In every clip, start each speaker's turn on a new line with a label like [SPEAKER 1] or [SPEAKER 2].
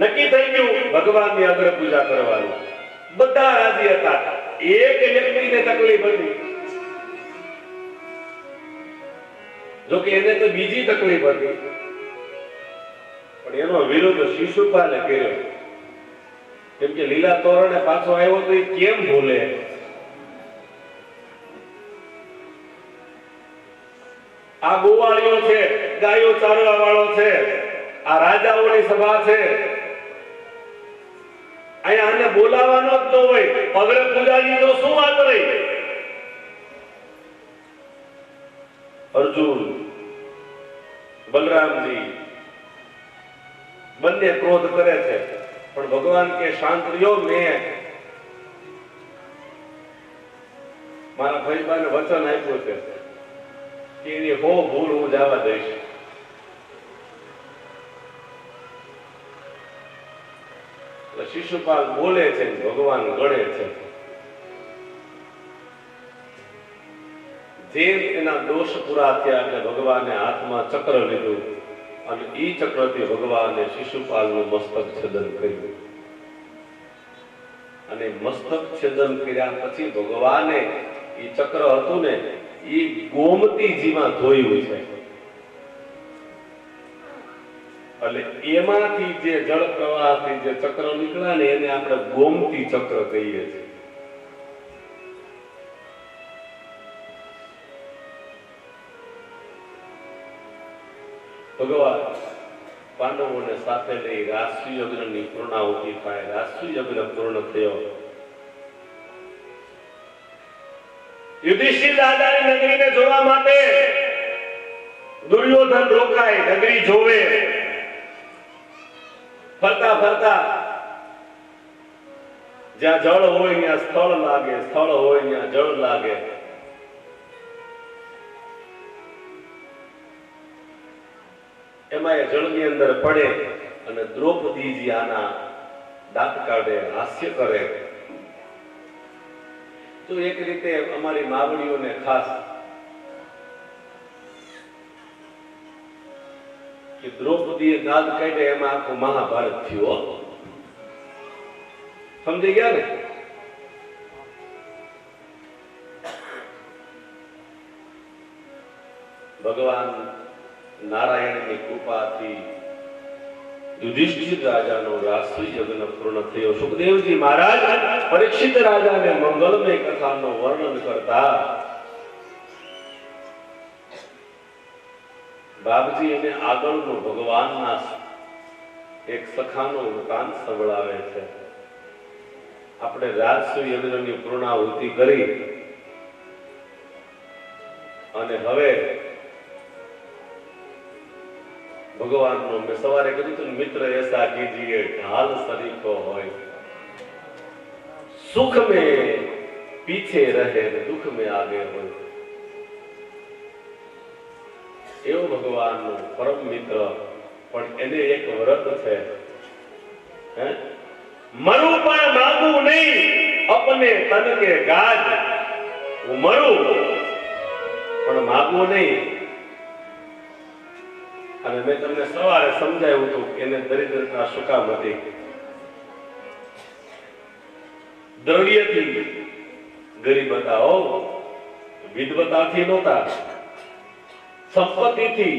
[SPEAKER 1] નક્કી થઈ ગયું ભગવાનની અગ્ર પૂજા કરવાનું. બધા રાજી હતા. એક વ્યક્તિને તકલીફ હતી. જોકે એને તો બીજી તકલીફ હતી, પણ એનો વિરોધ શિશુપાલે કર્યો. કેમ કે લીલા તોરણે પાછો આવ્યો તો એ કેમ ભૂલે? આ ગોવાળીઓ છે, ગાયો ચારવા વાળો છે, આ રાજાઓની સભા છે, અહીંયા આને બોલાવાનો જ ન હોય. અગ્ર પૂજાની તો શું વાત રહી? અર્જુન, બલરામજી બંને ક્રોધ કરે છે, પણ ભગવાન કે શાંત રહ્યો. મેં મારા ભાઈબાને વચન આપ્યું છે કે એની હો ભૂલ હું જવા દઈશ. શિશુપાલ બોલે છે, ભગવાન ગણે છે. જેમ એના દોષ પૂરા થયા એટલે ભગવાને હાથમાં ચક્ર લીધું અને ઈ ચક્રથી ભગવાને શિશુપાલનું મસ્તક છેદન કર્યું. અને મસ્તક છેદન કર્યા પછી ભગવાને ઈ ચક્ર હતું ને ઈ ગોમતીજીમાં ધોયું છે. એટલે એમાંથી જે જળ પ્રવાહથી જે ચક્ર નીકળ્યા ને એને આપણે ગોમતી ચક્ર કહીએ છીએ. ભગવાન પાંડવોને સાથે લઈ રાષ્ટ્રીય યજ્ઞની પૂર્ણાહુતિ થાય. રાષ્ટ્રીય યજ્ઞ પૂર્ણ થયો. યુધિષ્ઠિર રાજાની નગરીને જોવા માટે દુર્યોધન રોકાય, નગરી જોવે. ફરતા ફરતા જ્યાં જળ હોય ત્યાં સ્થળ લાગે, સ્થળ હોય ત્યાં જળ લાગે. એમાં એ જળની અંદર પડે અને દ્રૌપદીજી આના દાંત કાઢે, હાસ્ય કરે. તો એક રીતે અમારી માવડીઓને ખાસ કે દ્રૌપદીએ દાંત કાઢે એમાં આખું મહાભારત થયું. સમજી ગયા ને? ભગવાન નારાયણની કૃપાથી યુધિષ્ઠિર રાજાનો રાષ્ટ્રીય યજ્ઞ પૂર્ણ થયો. સુખદેવજી મહારાજ પરીક્ષિત રાજાને મંગલમય કથાનું વર્ણન કરતા બાપજી એને આગળનો ભગવાનના એક સખાનો વૃતાંત સંભળાવે છે. આપણે રાષ્ટ્રીય યજ્ઞની પૂર્ણાહુતિ કરી અને હવે ભગવાનનો મેં સવારે કીધું હતું, મિત્ર એસા કીજીએ ઢાલ સરીખો હોય, સુખ में પીછે રહે ને દુઃખ में આગે હોય. એવો ભગવાનનો પરમ મિત્ર. પણ એને એક વ્રત છે, મરું પણ માગું નહીં, અપને તન કે ગાજ. હું મરું પણ માગું નહીં. અને મેં તમને સવારે સમજાવ્યું હતું એને દરિદ્રતા શું કામ હતી. દ્રવ્યથી ગરીબ હતા, હો, વિદ્વતાથી નહોતા, સંપત્તિથી.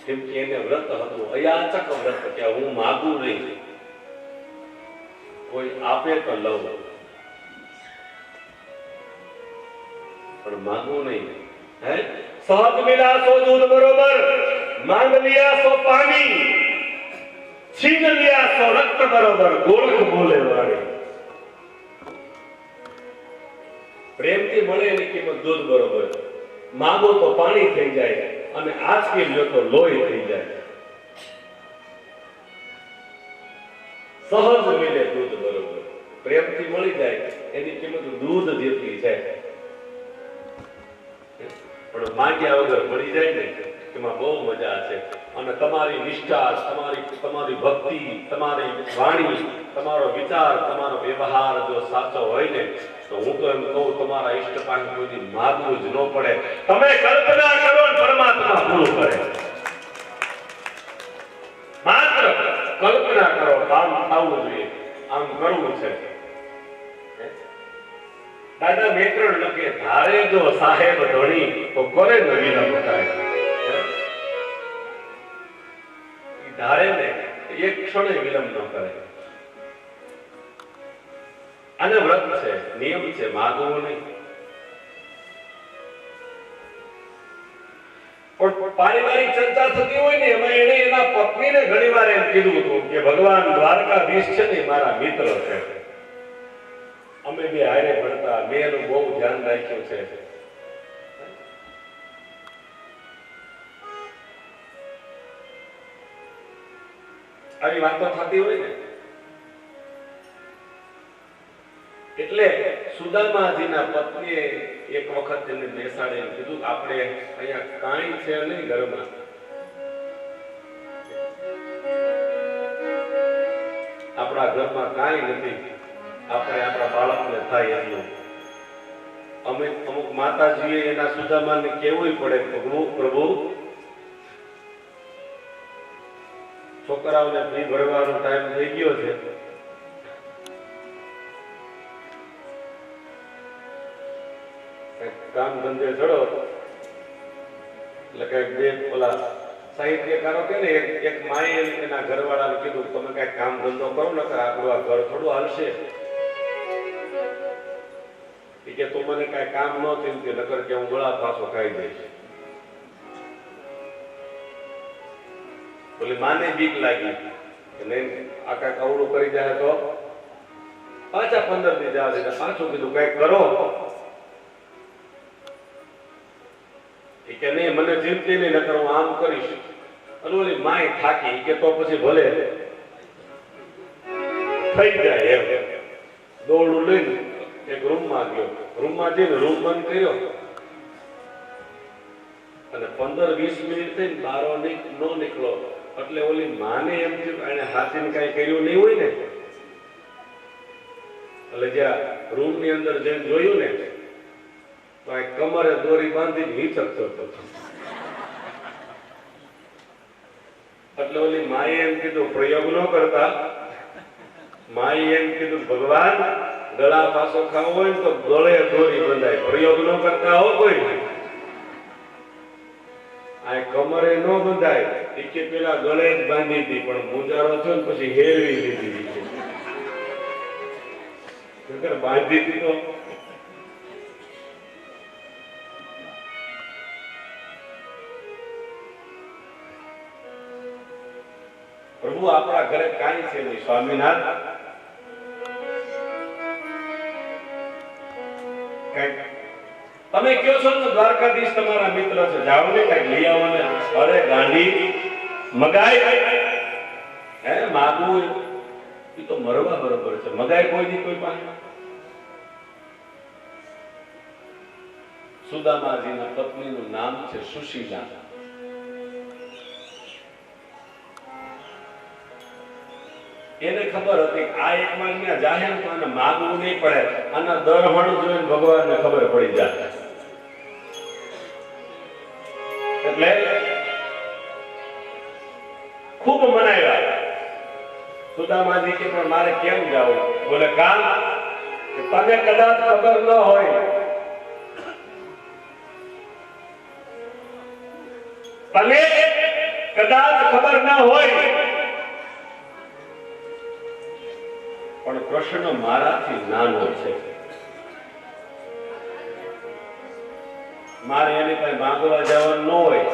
[SPEAKER 1] કેમ કે એને વ્રત હતું, અયાચક વ્રત કે હું માગું નહીં, કોઈ આપે તો લઉં પણ માગું નહીં. હે સહજ મિલા સો દૂધ બરોબર, માંગ લિયા સો પાણી, છીન લિયા સો રક્ત બરોબર, ગોરખ બોલે વાળી. પ્રેમથી મળે એની કિંમત દૂધ બરોબર, માંગો તો પાણી થઈ જાય અને આંચકી લ્યો તો લોહી થઈ જાય. સહજ મિલે દૂધ બરોબર, પ્રેમથી મળી જાય એની કિંમત દૂધ જેટલી છે. પણ માંગ્યા વગર મળી જાય ને એમાં બહુ મજા છે. અને તમારી નિષ્ઠા, તમારી ભક્તિ, તમારી વાણી, તમારો વિચાર, તમારો વ્યવહાર જો સાચો હોય ને તો હું તો એમ કહું તમારા ઈષ્ટ પાસે કોઈ માગવું જ ન પડે. તમે કલ્પના કરો પરમાત્મા પૂરું કરે. કલ્પના કરો, આમ થવું જોઈએ, આમ કરવું છે. દાદા મેત્રણ લખે, ધારે જો સાહેબ ધણી તો કોને ન વિલંબ થાય. ધારે ને એક ક્ષણે વિલંબ ન કરે. અને વ્રત છે, નિયમ છે, માગવું નહીં. પણ પારિવારિક ચર્ચા થતી હોય ને એમાં એને એના પત્નીને ઘણીવાર એમ કીધું હતું કે ભગવાન દ્વારકાધીશ છે ને મારા મિત્ર છે, અમે બે હારે ભણતા, મેં એનું બહુ ધ્યાન રાખ્યું છે. આવી વાતો થતી હોય ને એટલે સુદામાજીના પત્નીએ એક વખત એને બેસાડીને કીધું, આપણે અહીંયા કાંઈ છે નહીં ઘરમાં, આપણા ઘરમાં કાંઈ નથી, આપણે આપણા બાળકને થાય એટલું. અમુક માતાજીએ એના સુદામાને કહેવું પડે, પ્રભુ છોકરાઓને ફી ભરવાનો ટાઈમ થઈ ગયો છે, કામ ધંધે ચડો. એટલે કઈક બે ઓલા સાહિત્યકારો કે ને એક માએ એના ઘરવાળાને કીધું, તમે કઈક કામ ધંધો કરો ને, આપણું આ ઘર થોડું હાલશે. કે તું મને કઈ કામ ન થયું કે નકર કે હું ગળા પાછો ખાઈ જઈશ. બોલી માને બીક લાગી કે નહીં આ કઈક અવળું કરી જાય તો પાછા 15 દી જવા દે. પાછું કીધું કઈક કરો. કે નહીં મને ચિંતી નહીં, નકર હું આમ કરીશ. અને ઓલી માય થાકી કે તો પછી ભલે થઈ જાય એમ. દોડું લઈને એક રૂમમાં ગયો, રૂમમાં જઈને રૂમ બંધ કર્યો અને 15-20 મિનિટ થઈને બારો ન નીકળો. એટલે ઓલી માને એમ થયું એને હાથીને કઈ કર્યું નહીં હોય ને, એટલે જ્યાં રૂમ ની અંદર જઈને જોયું ને તો આ કમરે દોરી બાંધીને હિચકતો હતો. એટલે ઓલી માએ એમ કીધું, પ્રયોગ ન કરતા. માએ એમ કીધું, ભગવાન ગળા પાછો ખાવો હોય ને તો ગળે દોરી બંધાય, પ્રયોગ ન કરતા હો કોઈ. આ કમરે ન બંધાય. કે પેલા ગળે જ બાંધી હતી, પણ મુંજારો થયો ને પછી હેરવી લીધી. બાંધી હતી તો પ્રભુ આપણા ઘરે કાંઈ છે નહીં. સ્વામિનાથ તમે કયો છો ને દ્વારકાધીશ તમારા મિત્ર છે, જાઓ ને કઈક લઈ આવો ને. અરે ગાંડી મગાય હે માગવું એ તો મરવા બરોબર છે. મગાય કોઈ નહીં કોઈ પાસે. સુદામાજીના પત્નીનું નામ છે સુશીલા. એને ખબર હતી આ એક માં જાહેર માં માગવું નહીં પડે, આના દરહણ જોઈને ભગવાનને ખબર પડી જાય. એટલે ખૂબ મનાવ્યા. સુદામાજી કે પણ મારે કેમ જાવું? બોલે કામ તને કદાચ ખબર ન હોય, તને કદાચ ખબર ના હોય, પણ કૃષ્ણ મારાથી નાનો છે. મારે એની પાસે માંગવા જવાનું ન હોય.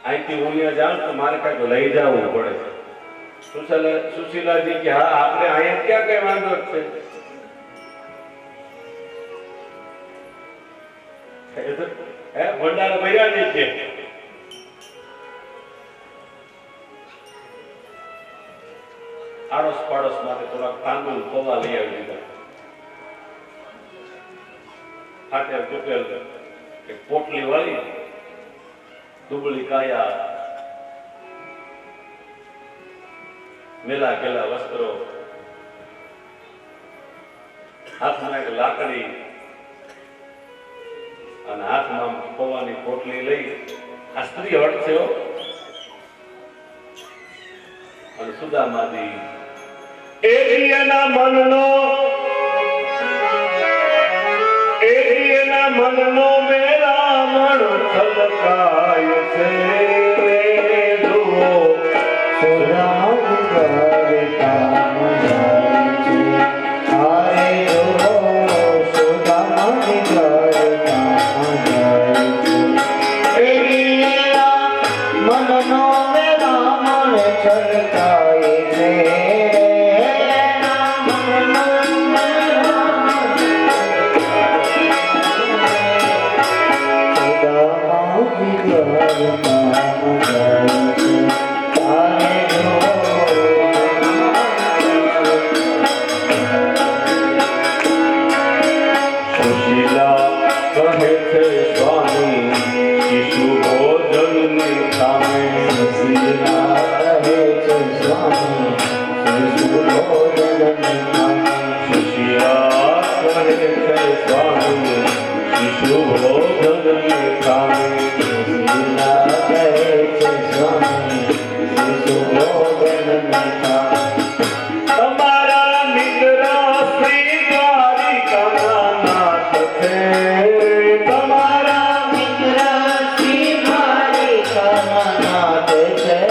[SPEAKER 1] અહીંથી હું ત્યાં જાઉં તો મારે કઈક લઈ જવું પડે. સુશીલાજી કે હા આપણે અહીંયા ક્યાં કઈ વાંધો છે. ભંડારા ભર્યા નહીં છે. આડોશ પાડોશ માટે થોડાક તાંદુલ પૌવા લઈ આવી દીધા. ફાટેલ તૂટેલ એક પોટલી વાળી દુબળી કાયા, મેલા ગેલા વસ્ત્રો, હાથમાં એક લાકડી અને હાથમાં પૌવાની પોટલી લઈ. આ સ્ત્રી હટ છે. અને સુદામાજી
[SPEAKER 2] એના મનનો મેરામણ છલકાય છે જુઓ સુદામાજી કામ જાય છે આરે જુઓ સુદામાજી કામ જાય છે મનનો મેરામણ છલકાય છે તમારા મિત્ર શ્રી દ્વારિકાના નાથ છે તમારા મિત્ર શ્રી દ્વારિકાના નાથ છે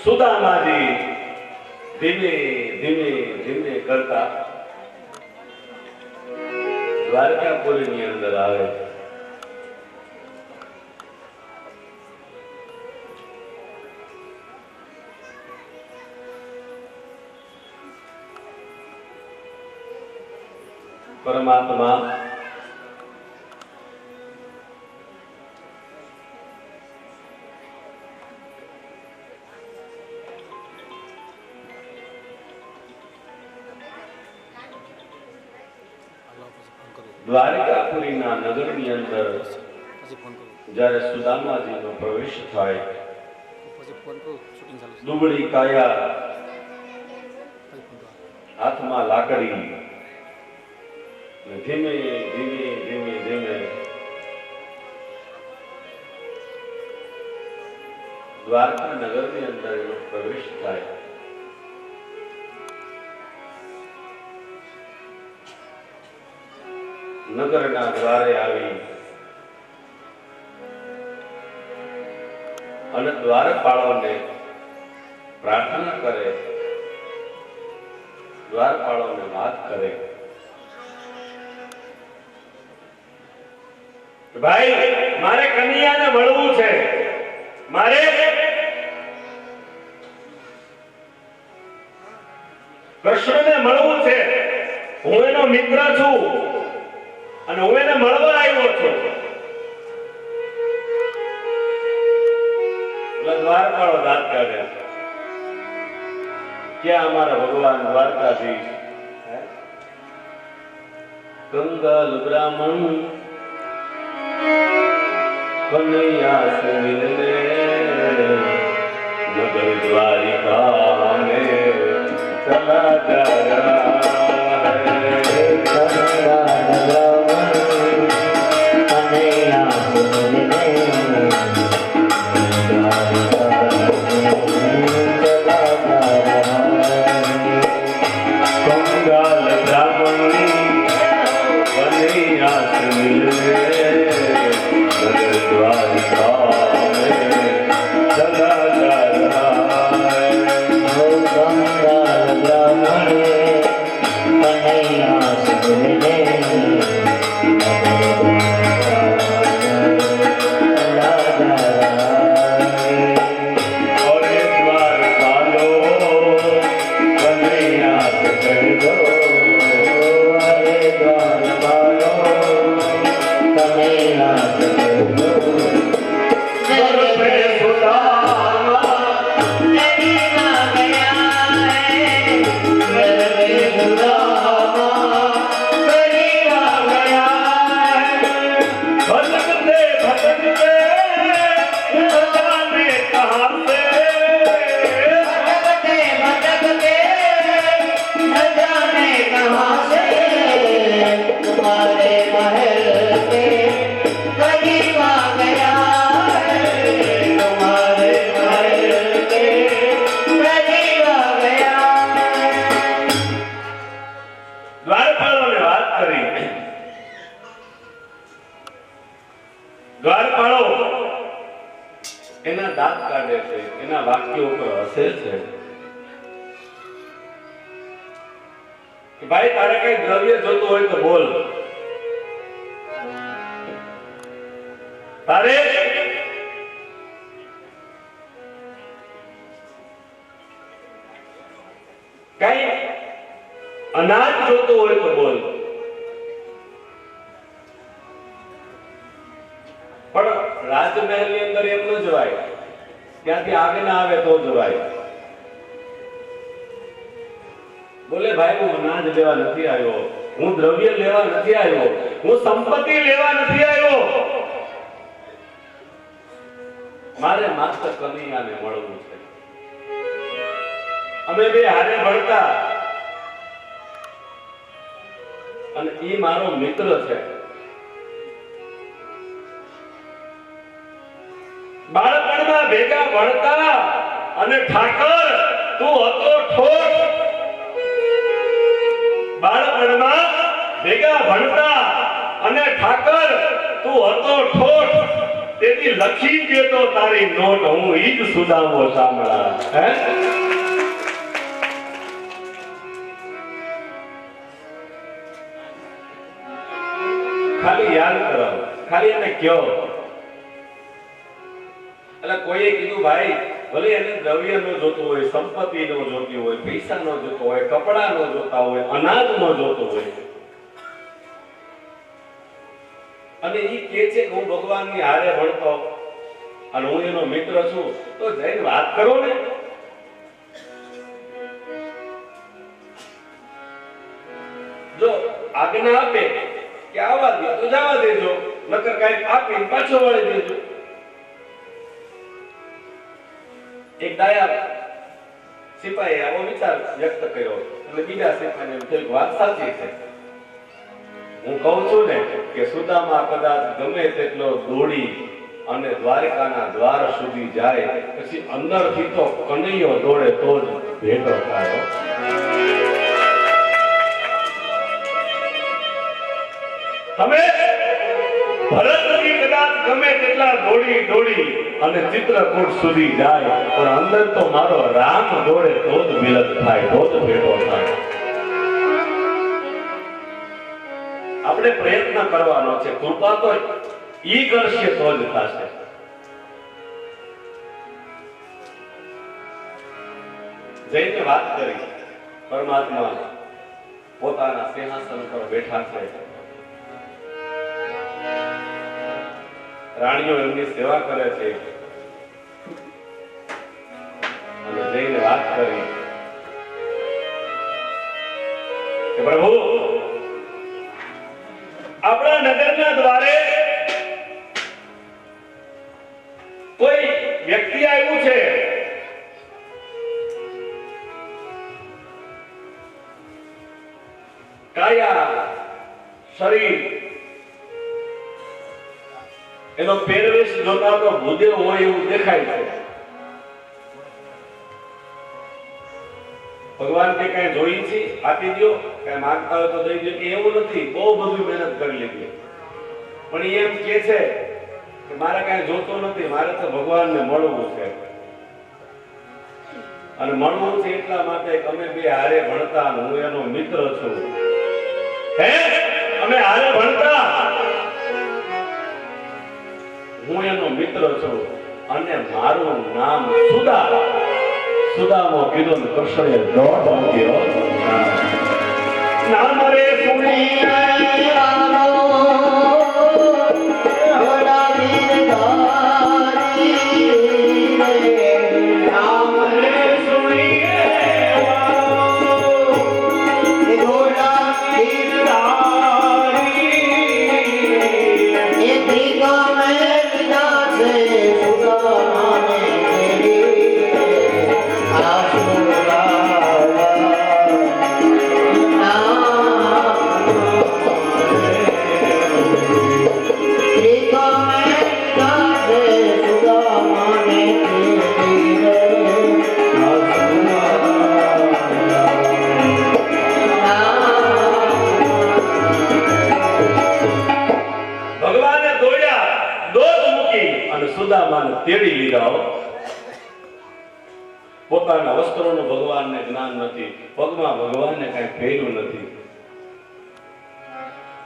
[SPEAKER 2] સુદામાજી ધીમે ધીમે ધીમે કરતા દ્વારકાપુરીની અંદર આવે છે. પરમાત્મા દ્વારકાપુરીના નગરની અંદર જ્યારે સુદામાજીનો પ્રવેશ થાય દુબળી કાયા હાથમાં લાકડી ધીમે ધીમે ધીમે ધીમે દ્વારકા નગરની અંદર એનો પ્રવેશ થાય. નગરના દ્વારે આવી અને દ્વારપાળોને પ્રાર્થના કરે, દ્વારપાળોને વાત કરે, ભાઈ મારે કનૈયાને મળવું છે, મારે કૃષ્ણને મળવું છે, હું એનો મિત્ર છું અને હું એને મળવા આવ્યો છું. દ્વારપાળો દાંત કાઢે, ક્યાં અમારા ભગવાન દ્વારકાધીશ? કંગાલ બ્રાહ્મણ કનૈયા સે મિલને નગર દ્વારિકા में चला जाया Bye.
[SPEAKER 1] હસે છે કે ભાઈ તારે કઈ દ્રવ્ય જોતું હોય તો બોલ, તારે કઈ અનાજ જોતું હોય તો બોલ, પણ રાજમહેલ ની અંદર એમ ન જવાય, ત્યાંથી આજ્ઞા આવે તો જવાય. બોલે ભાઈ હું અનાજ લેવા નથી આવ્યો, હું દ્રવ્ય લેવા નથી આવ્યો, હું સંપત્તિ લેવા નથી આવ્યો, મારે માત્ર કનૈયાને મળવું છે. અમે બે હારે ભણતા અને ઈ મારો મિત્ર છે. બાળપણમાં ભેગા ભણતા અને ઠાકર તું હતો ઠોઠ. બાળપણમાં ભેગા ભણતા અને ઠાકર તું હતો ઠોઠ. તેથી લખી દેતો તારી નોટ, હું ઈ જ સુદામો સાંભળા. હે ખાલી યાદ કરો, ખાલી એને કયો. એટલે કોઈએ કીધું ભાઈ ભલે એને દ્રવ્ય નો જોતું હોય, સંપત્તિ નો જોતી હોય, પૈસા નો જોતો હોય, કપડા નો જોતા હોય, અનાજ નો જોતો હોય, અને ઈ કે છે કે હું ભગવાનની હારે ભણતો અને હું એનો મિત્ર છું, તો જઈને વાત કરો ને. જો આજ્ઞા આપે કે આવા દે તો જવા દેજો, નકર કઈ આપીને પાછો વળી દેજો. એક ડાયા સિપાહીએ આવો વિચાર વ્યક્ત કર્યો એટલે બીજા સિપાહીને એમ થયું વાત સાચી છે. હું કહું છું ને કે સુદામા કદાચ ગમે તેટલો દોડી અને દ્વારકાના દ્વાર સુધી જાય, પછી અંદરથી તો કનૈયો દોડે તો જ ભેટો થાય. તમે ભરતજી કદાચ ગમે તેટલા દોડી અને ચિત્રકૂટ સુધી જાય, પણ અંદર તો મારો રામ દોડે તો જ મિલન થાય, તો જ ભેટો થાય. આપણે પ્રયત્ન કરવાનો છે, કૃપા તો ઈ કરશે તો જ થશે. જઈને વાત કરી, પરમાત્મા પોતાના સિંહાસન પર બેઠા છે, રાણીઓ એમની સેવા કરે છે, અને જઈને વાત કરી કે પ્રભુ આપણા નગરના દ્વારે કોઈ વ્યક્તિ આવ્યું છે, કાયા શરીર એનો પહેરવેશ જોતા તો ભૂદેવ હોય એવું દેખાય છે. ભગવાન કે કઈ જોઈ છે આપી દો, કઈ માંગતા હોય તો દઈ દો, કે એવું નથી. બહુ બધું મહેનત કરી લીધી, પણ એમ કે છે કે મારે કઈ જોતો નથી, મારે તો ભગવાનને મળવું છે. અને મળવું છે એટલા માટે અમે બે હારે ભણતા, હું એનો મિત્ર છું. હે અમે હારે ભણતા, હું એનો મિત્ર છું, અને મારું નામ સુદામો કીધું ને કૃષ્ણએ દોઢ મૂક્યો. નામ રે સુણી
[SPEAKER 3] Sudah
[SPEAKER 1] પોતાના વસ્ત્રોનું ભગવાનને જ્ઞાન નથી, પગમાં ભગવાનને કાંઈ પહેર્યું નથી.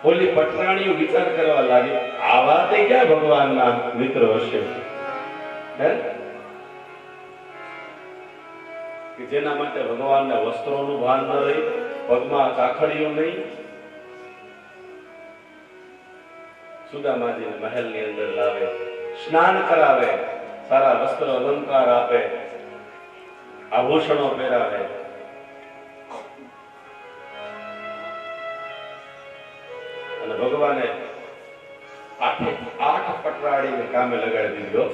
[SPEAKER 1] ઓલી પટરાણીઓ વિચાર કરવા લાગી, આ વાતે ક્યાં ભગવાનના મિત્ર હશે? હે? કે જેના માટે ભગવાનના વસ્ત્રોનું ભાન ન રહી, પગમાં ચાખડીયું નહીં. સુદામાજીને મહેલની અંદર લાવે, સ્નાન કરાવે, સારા વસ્ત્ર અલંકાર આપે, આભૂષણો પહેરાવે. અને ભગવાને આઠ પટરાડીને કામે લગાડી દીધો.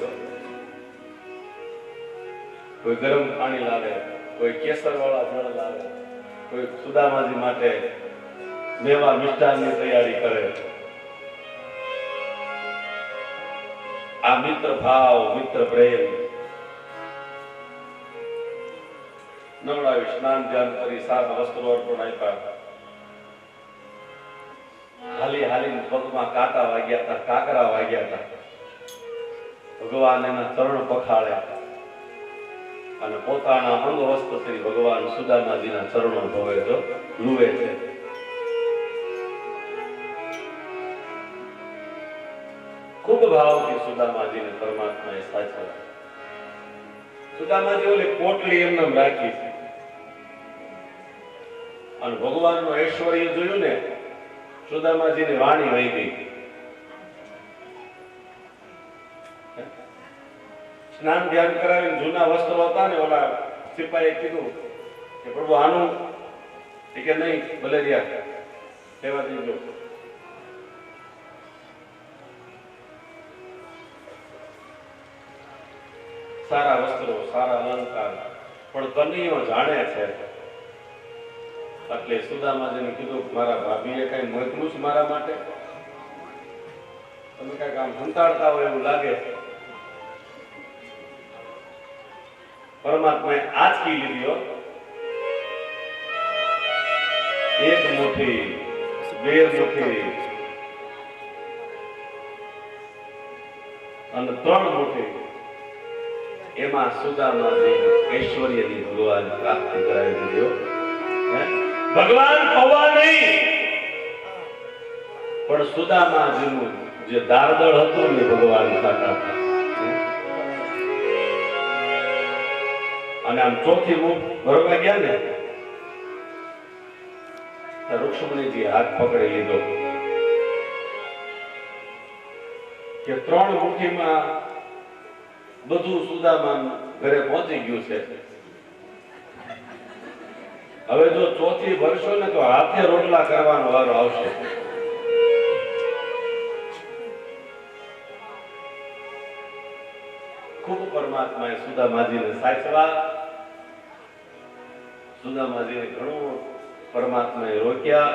[SPEAKER 1] કોઈ ગરમ પાણી લાવે, કોઈ કેસર વાળા જળ લાવે, કોઈ સુદામાજી માટે મેવા મિષ્ટાનની તૈયારી કરે. આ મિત્ર ભાવ, મિત્ર પ્રેમ નવડાવી સ્નાન ધ્યાન કરી સારા વસ્ત્રો અર્પણ આપ્યા. હાલી હાલીને પગમાં કાંટા વાગ્યા હતા, કાકરા વાગ્યા હતા. ભગવાન એના ચરણ પખાળ્યા અને પોતાના અંગ વસ્ત્રથી ભગવાન સુદામાજીના ચરણો ધોવે છે, લૂવે છે. ખૂબ ભાવથી સુદામાજીને પરમાત્માએ સાચવ્યા. સુદામાજી ઓલી પોટલી એમને રાખી છે અને ભગવાનનું ઐશ્વર્ય જોયું ને, સુદામાજીની વાણી વહી ગઈ. સ્નાન ધ્યાન કરાવીને જૂના વસ્ત્રો હતા ને, ઓલા સિપાહીએ કીધું કે પ્રભુ આનું, કે નહીં ભલે રહ્યા લેવા દીધો. સારા વસ્ત્રો, સારા અલંકાર, પણ કનૈયો જાણે છે. એટલે સુદામાજીને કીધું, મારા ભાભીએ કઈ મોકલું છે મારા માટે? તમે કઈક આમ સંતાડતા હોય એવું લાગે. પરમાત્માએ આંચકી લીધી. એક મુઠ્ઠી, બે મુઠ્ઠી અને ત્રણ મુઠ્ઠી, એમાં સુદામાજી ઐશ્વર્યની ભગવાન પ્રાપ્તિ કરાવી દીધો. ભગવાન પવા નહીં, પણ સુદામાજીનું જે દારદળ હતું ને ભગવાન ખાતા. અને આમ ચોથી મુઠ ભરવા ગયા ને, રુક્ષ્મણીજી હાથ પકડી લીધો કે ત્રણ મુઠ્ઠીમાં બધું સુદામા ઘરે પહોંચી ગયું છે. હવે જો ચોથી ભરશો ને તો હાથે રોટલા કરવાનો વારો આવશે. ખૂબ પરમાત્માએ સુદામાજીને સાચવા. સુદામાજીને ઘણું પરમાત્માએ રોક્યા.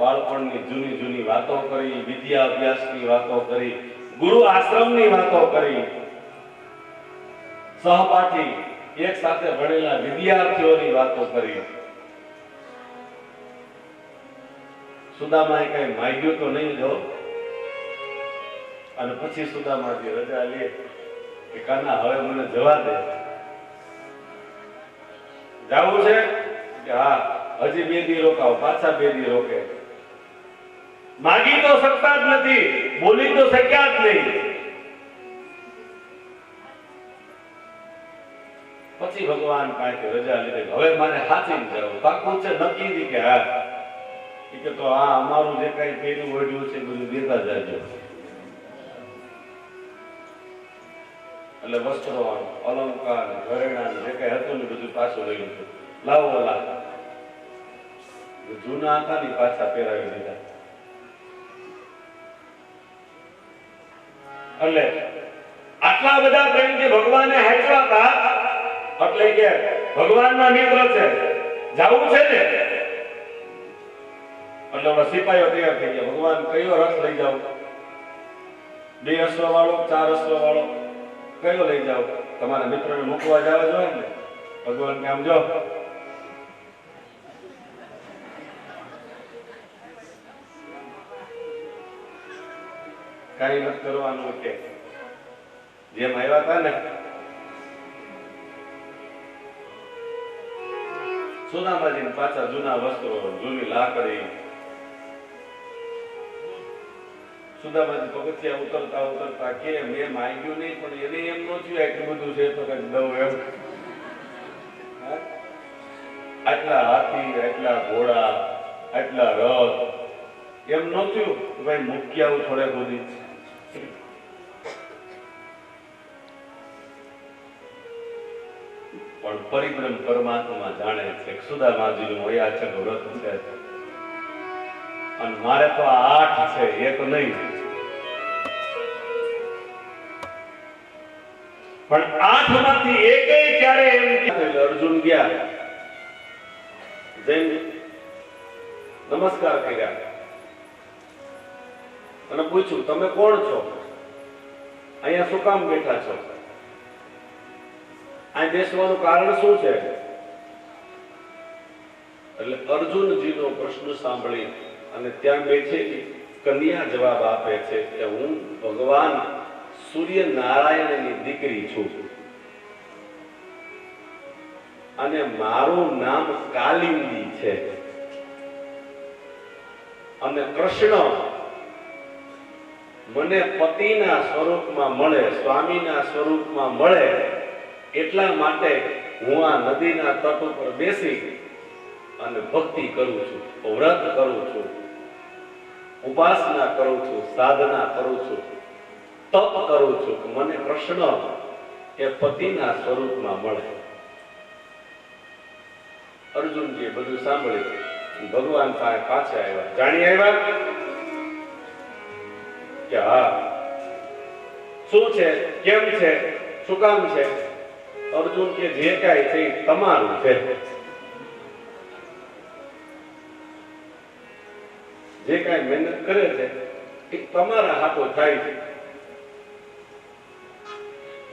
[SPEAKER 1] બાળપણની જૂની જૂની વાતો કરી, વિદ્યા અભ્યાસની વાતો કરી, ગુરુ આશ્રમની વાતો કરી, સહપાઠી એક સાથે ભણેલા વિદ્યાર્થીઓની વાતો કરી. સુદામાએ કઈ માંગ્યું તો નહીં જો. અને પછી સુદામાજી રજા લે કે કાના હવે મને જવા દે. જાવું છે કે હા, હજી 2 દી રોકાવ, પાછા 2 દી રોકે. માગી તો શકતા જ નથી, બોલી તો શક્યા જ નહીં. પછી ભગવાન પાસેથી રજા લીધી. હવે મારે હાથીને જવું, પાકું છે, નક્કી હતી કે હા, કે તો આ અમારું જે કઈ પહેર્યું વળ્યું છે બધું દેતા જાજો. એટલે વસ્ત્રો, અલંકાર, ઘરેણાં જે કઈ હતું ને બધું પાછું લઈ લીધું. લાવો ઓલા જૂના હતા ને પાછા પહેરાવી દીધા. એટલે આટલા બધા પ્રેમથી ભગવાનને હાચવા હતા. એટલે કે ભગવાનના મિત્ર છે, જાવું છે ને. એટલે ઓલા સિપાહીઓ તૈયાર થઈ ગયા. ભગવાન કયો રથ લઈ જાવ? 2 અશ્વ વાળો, 4 અશ્વ વાળો, કયો લઈ જાવ? તમારા મિત્રોને મૂકવા જવા જોઈએ ને. ભગવાન કે આમ જો, કઈ નથી કરવાનું, કે જેમ આવ્યા હતા ને સુદામાજીને પાછા જૂના વસ્ત્રો, જૂની લાકડી. સુદામાજી પગથિયા ઉતરતા ઉતરતા કે મેં માંગ્યું નહીં, પણ એને એમ ન થયું એટલું બધું છે તો કઈ દઉં એમ. આટલા હાથી, આટલા ઘોડા, આટલા રથ, એમ ન થયું કે ભાઈ મૂકી આવું થોડે બધી. પણ પરિબ્રહ્મ પરમાત્મા જાણે છે કે સુદામાજીનું વયાચક વ્રત છે અને મારે તો આ 8 છે, એક નહીં. પણ 8 માંથી એકેય ક્યારે એમ અર્જુન ગયા, જઈને નમસ્કાર કર્યા અને પૂછ્યું તમે કોણ છો, અહીંયા શું કામ બેઠા છો, અહીં બેસવાનું કારણ શું છે? એટલે અર્જુનજીનો પ્રશ્ન સાંભળી અને ત્યાં બેઠેલી કન્યા જવાબ આપે છે કે હું ભગવાન સૂર્ય નારાયણની દીકરી છું અને મારું નામ કાલિંદી છે અને કૃષ્ણ મને પતિના સ્વરૂપમાં મળે, સ્વામીના સ્વરૂપમાં મળે, એટલા માટે હું આ નદીના તટ ઉપર બેસી અને ભક્તિ કરું છું, વ્રત કરું છું, ઉપાસના કરું છું, સાધના કરું છું, તપ કરું છું કે મને કૃષ્ણ એ પતિના સ્વરૂપમાં મળે. અર્જુનજીએ બધું સાંભળ્યું, ભગવાન પાસે પાછા આવ્યા, જાણી આવ્યા કે હા શું છે, કેમ છે, શું કામ છે? અર્જુન કે જે કાંઈ છે એ તમારું છે, જે કાંઈ મહેનત કરે છે એ તમારા હાથો થાય છે.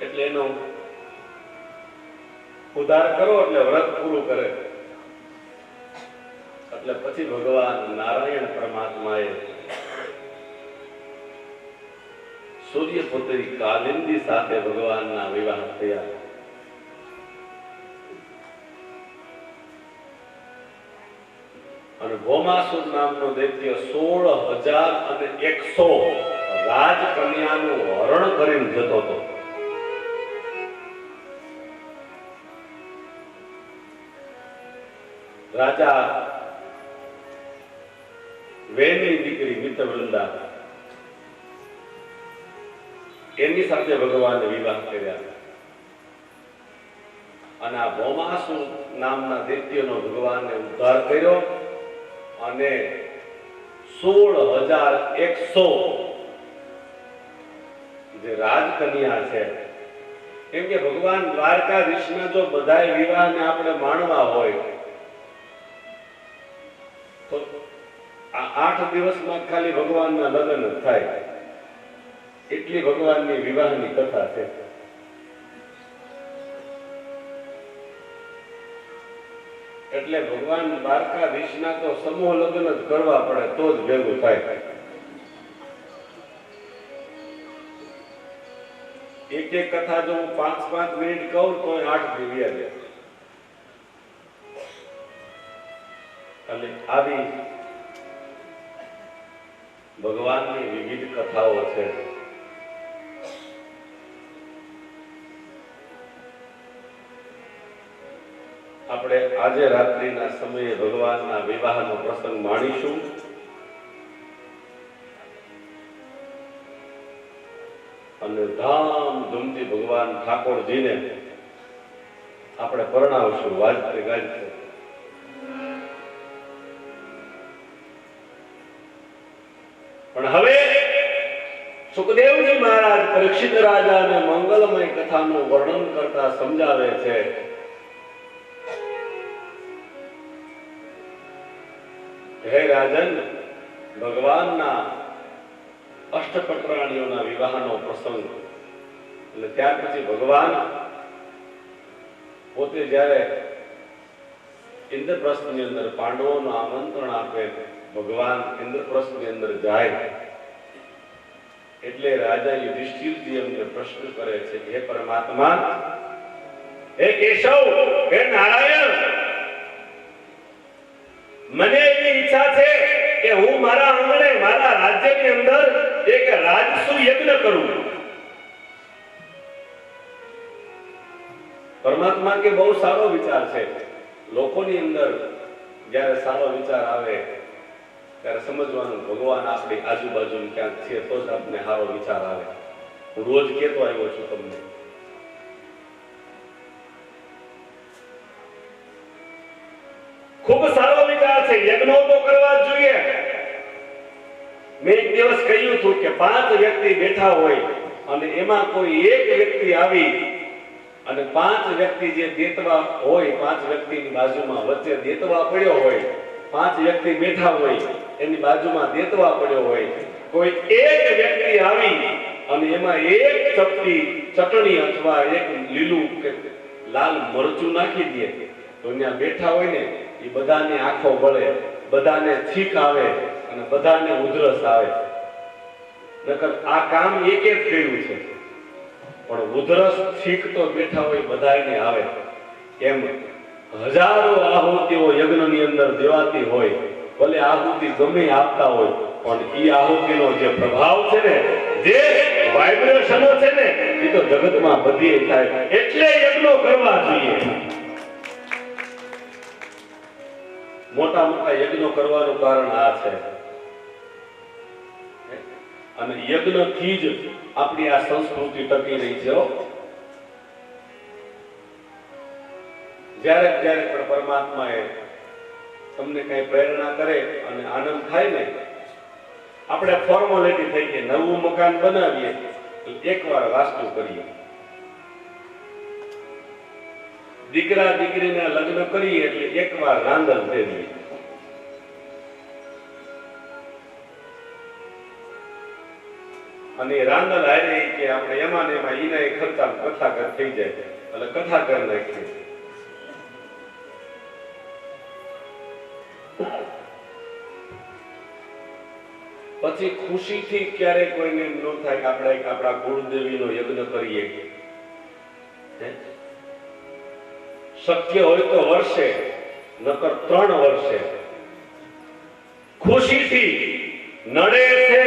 [SPEAKER 1] એટલે એનો ઉદ્ધાર કરો એટલે વ્રત પૂરું કરે. એટલે પછી ભગવાન નારાયણ પરમાત્માએ સૂર્યપુત્રી કાલિંદી સાથે ભગવાનના વિવાહ થયા. અને ભૌમાસુર નામનો દૈત્ય 16,100 રાજકન્યાનું હરણ કરીને જતો હતો. રાજા વેની દીકરી મિત્રવૃંદા એની સાથે ભગવાને વિવાહ કર્યા અને આ ભૌમાસુર નામના દૈત્યનો ભગવાને ઉદ્ધાર કર્યો અને 16,100 જે રાજકન્યા છે. કેમ કે ભગવાન દ્વારકાધીશના જો બધાય વિવાહને આપણે માણવા હોય તો આ 8 દિવસમાં ખાલી ભગવાનના લગ્ન જ થાય, એટલી ભગવાનની વિવાહની કથા છે. એટલે ભગવાન દ્વારકાધીશના તો સમૂહ લગ્ન જ કરવા પડે તો જ ભેગું થાય. એક એક કથા જો હું 5-5 મિનિટ કહું તો 8 દી વ્યા જાય. અને આવી ભગવાનની વિવિધ કથાઓ છે. આપણે આજે રાત્રિના સમયે ભગવાનના વિવાહનો પ્રસંગ માણીશું. અને ધામધૂમથી ભગવાન ઠાકોરજીને આપણે પરણાવશું, વાજતે ગાજતે. પણ હવે સુખદેવજી મહારાજ પરીક્ષિત રાજાને મંગલમય કથાનું વર્ણન કરતા સમજાવે છે હે રાજન, ભગવાનના અષ્ટપટરાણીઓના વિવાહનો પ્રસંગ. એટલે ત્યાર પછી ભગવાન પોતે જ્યારે ઇન્દ્રપ્રસ્થની અંદર પાંડવોનું આમંત્રણ આપે, ભગવાન ઇન્દ્રપ્રસ્થની અંદર જાય એટલે રાજા યુધિષ્ઠિરજી એમને પ્રશ્ન કરે છે હે પરમાત્મા, હે કેશવ, હે નારાયણ,
[SPEAKER 2] હું મારા આંગણે મારા રાજ્યની અંદર એક રાજસુ યજ્ઞ કરું.
[SPEAKER 1] પરમાત્મા કે બહુ સારો વિચાર છે. લોકોની અંદર જ્યારે સારો વિચાર આવે ત્યારે સમજવાનું ભગવાન આપણી આજુબાજુ ક્યાંક છે તો જ આપને સારો વિચાર આવે. હું રોજ કહેતો આવ્યો છું તમને.
[SPEAKER 2] ખૂબ સારો વિચાર છે. યજ્ઞો તો કરવા જ જોઈએ.
[SPEAKER 1] મેં એક દિવસ કહ્યું હતું કે 5 વ્યક્તિ બેઠા હોય અને એમાં કોઈ એક વ્યક્તિ આવી અને 5 વ્યક્તિ જે દેતવા હોય, 5 વ્યક્તિની બાજુમાં વચ્ચે દેતવા પડ્યો હોય, 5 વ્યક્તિ બેઠા હોય એની બાજુમાં દેતવા પડ્યો હોય, કોઈ એક વ્યક્તિ આવી અને એમાં એક ચપટી ચટણી અથવા એક લીલું કે લાલ મરચું નાખી દે તો ત્યાં બેઠા હોય ને એ બધાની આંખો બળે, બધાને છીંક આવે અને બધાને ઉધરસ આવે. નકર આ કામ એકે જ કર્યું છે પણ ઉધરસ છીંક તો બેઠા હોય બધાને આવે. એમ હજારો આહુતિઓ યજ્ઞની અંદર દેવાતી હોય, ભલે આહુતિ ગમે આપતા હોય પણ એ આહુતિનો જે પ્રભાવ છે ને, જે વાઇબ્રેશનો છે ને, એ તો જગતમાં બધી થાય. એટલે યજ્ઞો કરવા જોઈએ. મોટા મોટા યજ્ઞો કરવાનું કારણ આ છે. અને યજ્ઞથી જ આપણી આ સંસ્કૃતિ ટકી રહી છે. જ્યારે જ્યારે પણ પરમાત્માએ તમને કઈ પ્રેરણા કરે અને આનંદ થાય ને, આપણે ફોર્માલિટી થઈ ગઈ. નવું મકાન બનાવીએ એકવાર વાસ્તુ કરીએ, દીકરા દીકરીના લગ્ન કરીએ એટલે એકવાર રાંધણ ફેરવીએ. અને રાંધણ હારે કે આપણે એમાં ને એમાં ઈના ખર્ચા કથાકર થઈ જાય એટલે કથાકર નાખીએ. પછી ખુશીથી ક્યારેક કોઈને એમ ન થાય કે આપણે આપણા કુળદેવીનો યજ્ઞ કરીએ. શક્ય હોય તો વર્ષે, નકર 3 વર્ષે ખુશીથી નડે છે,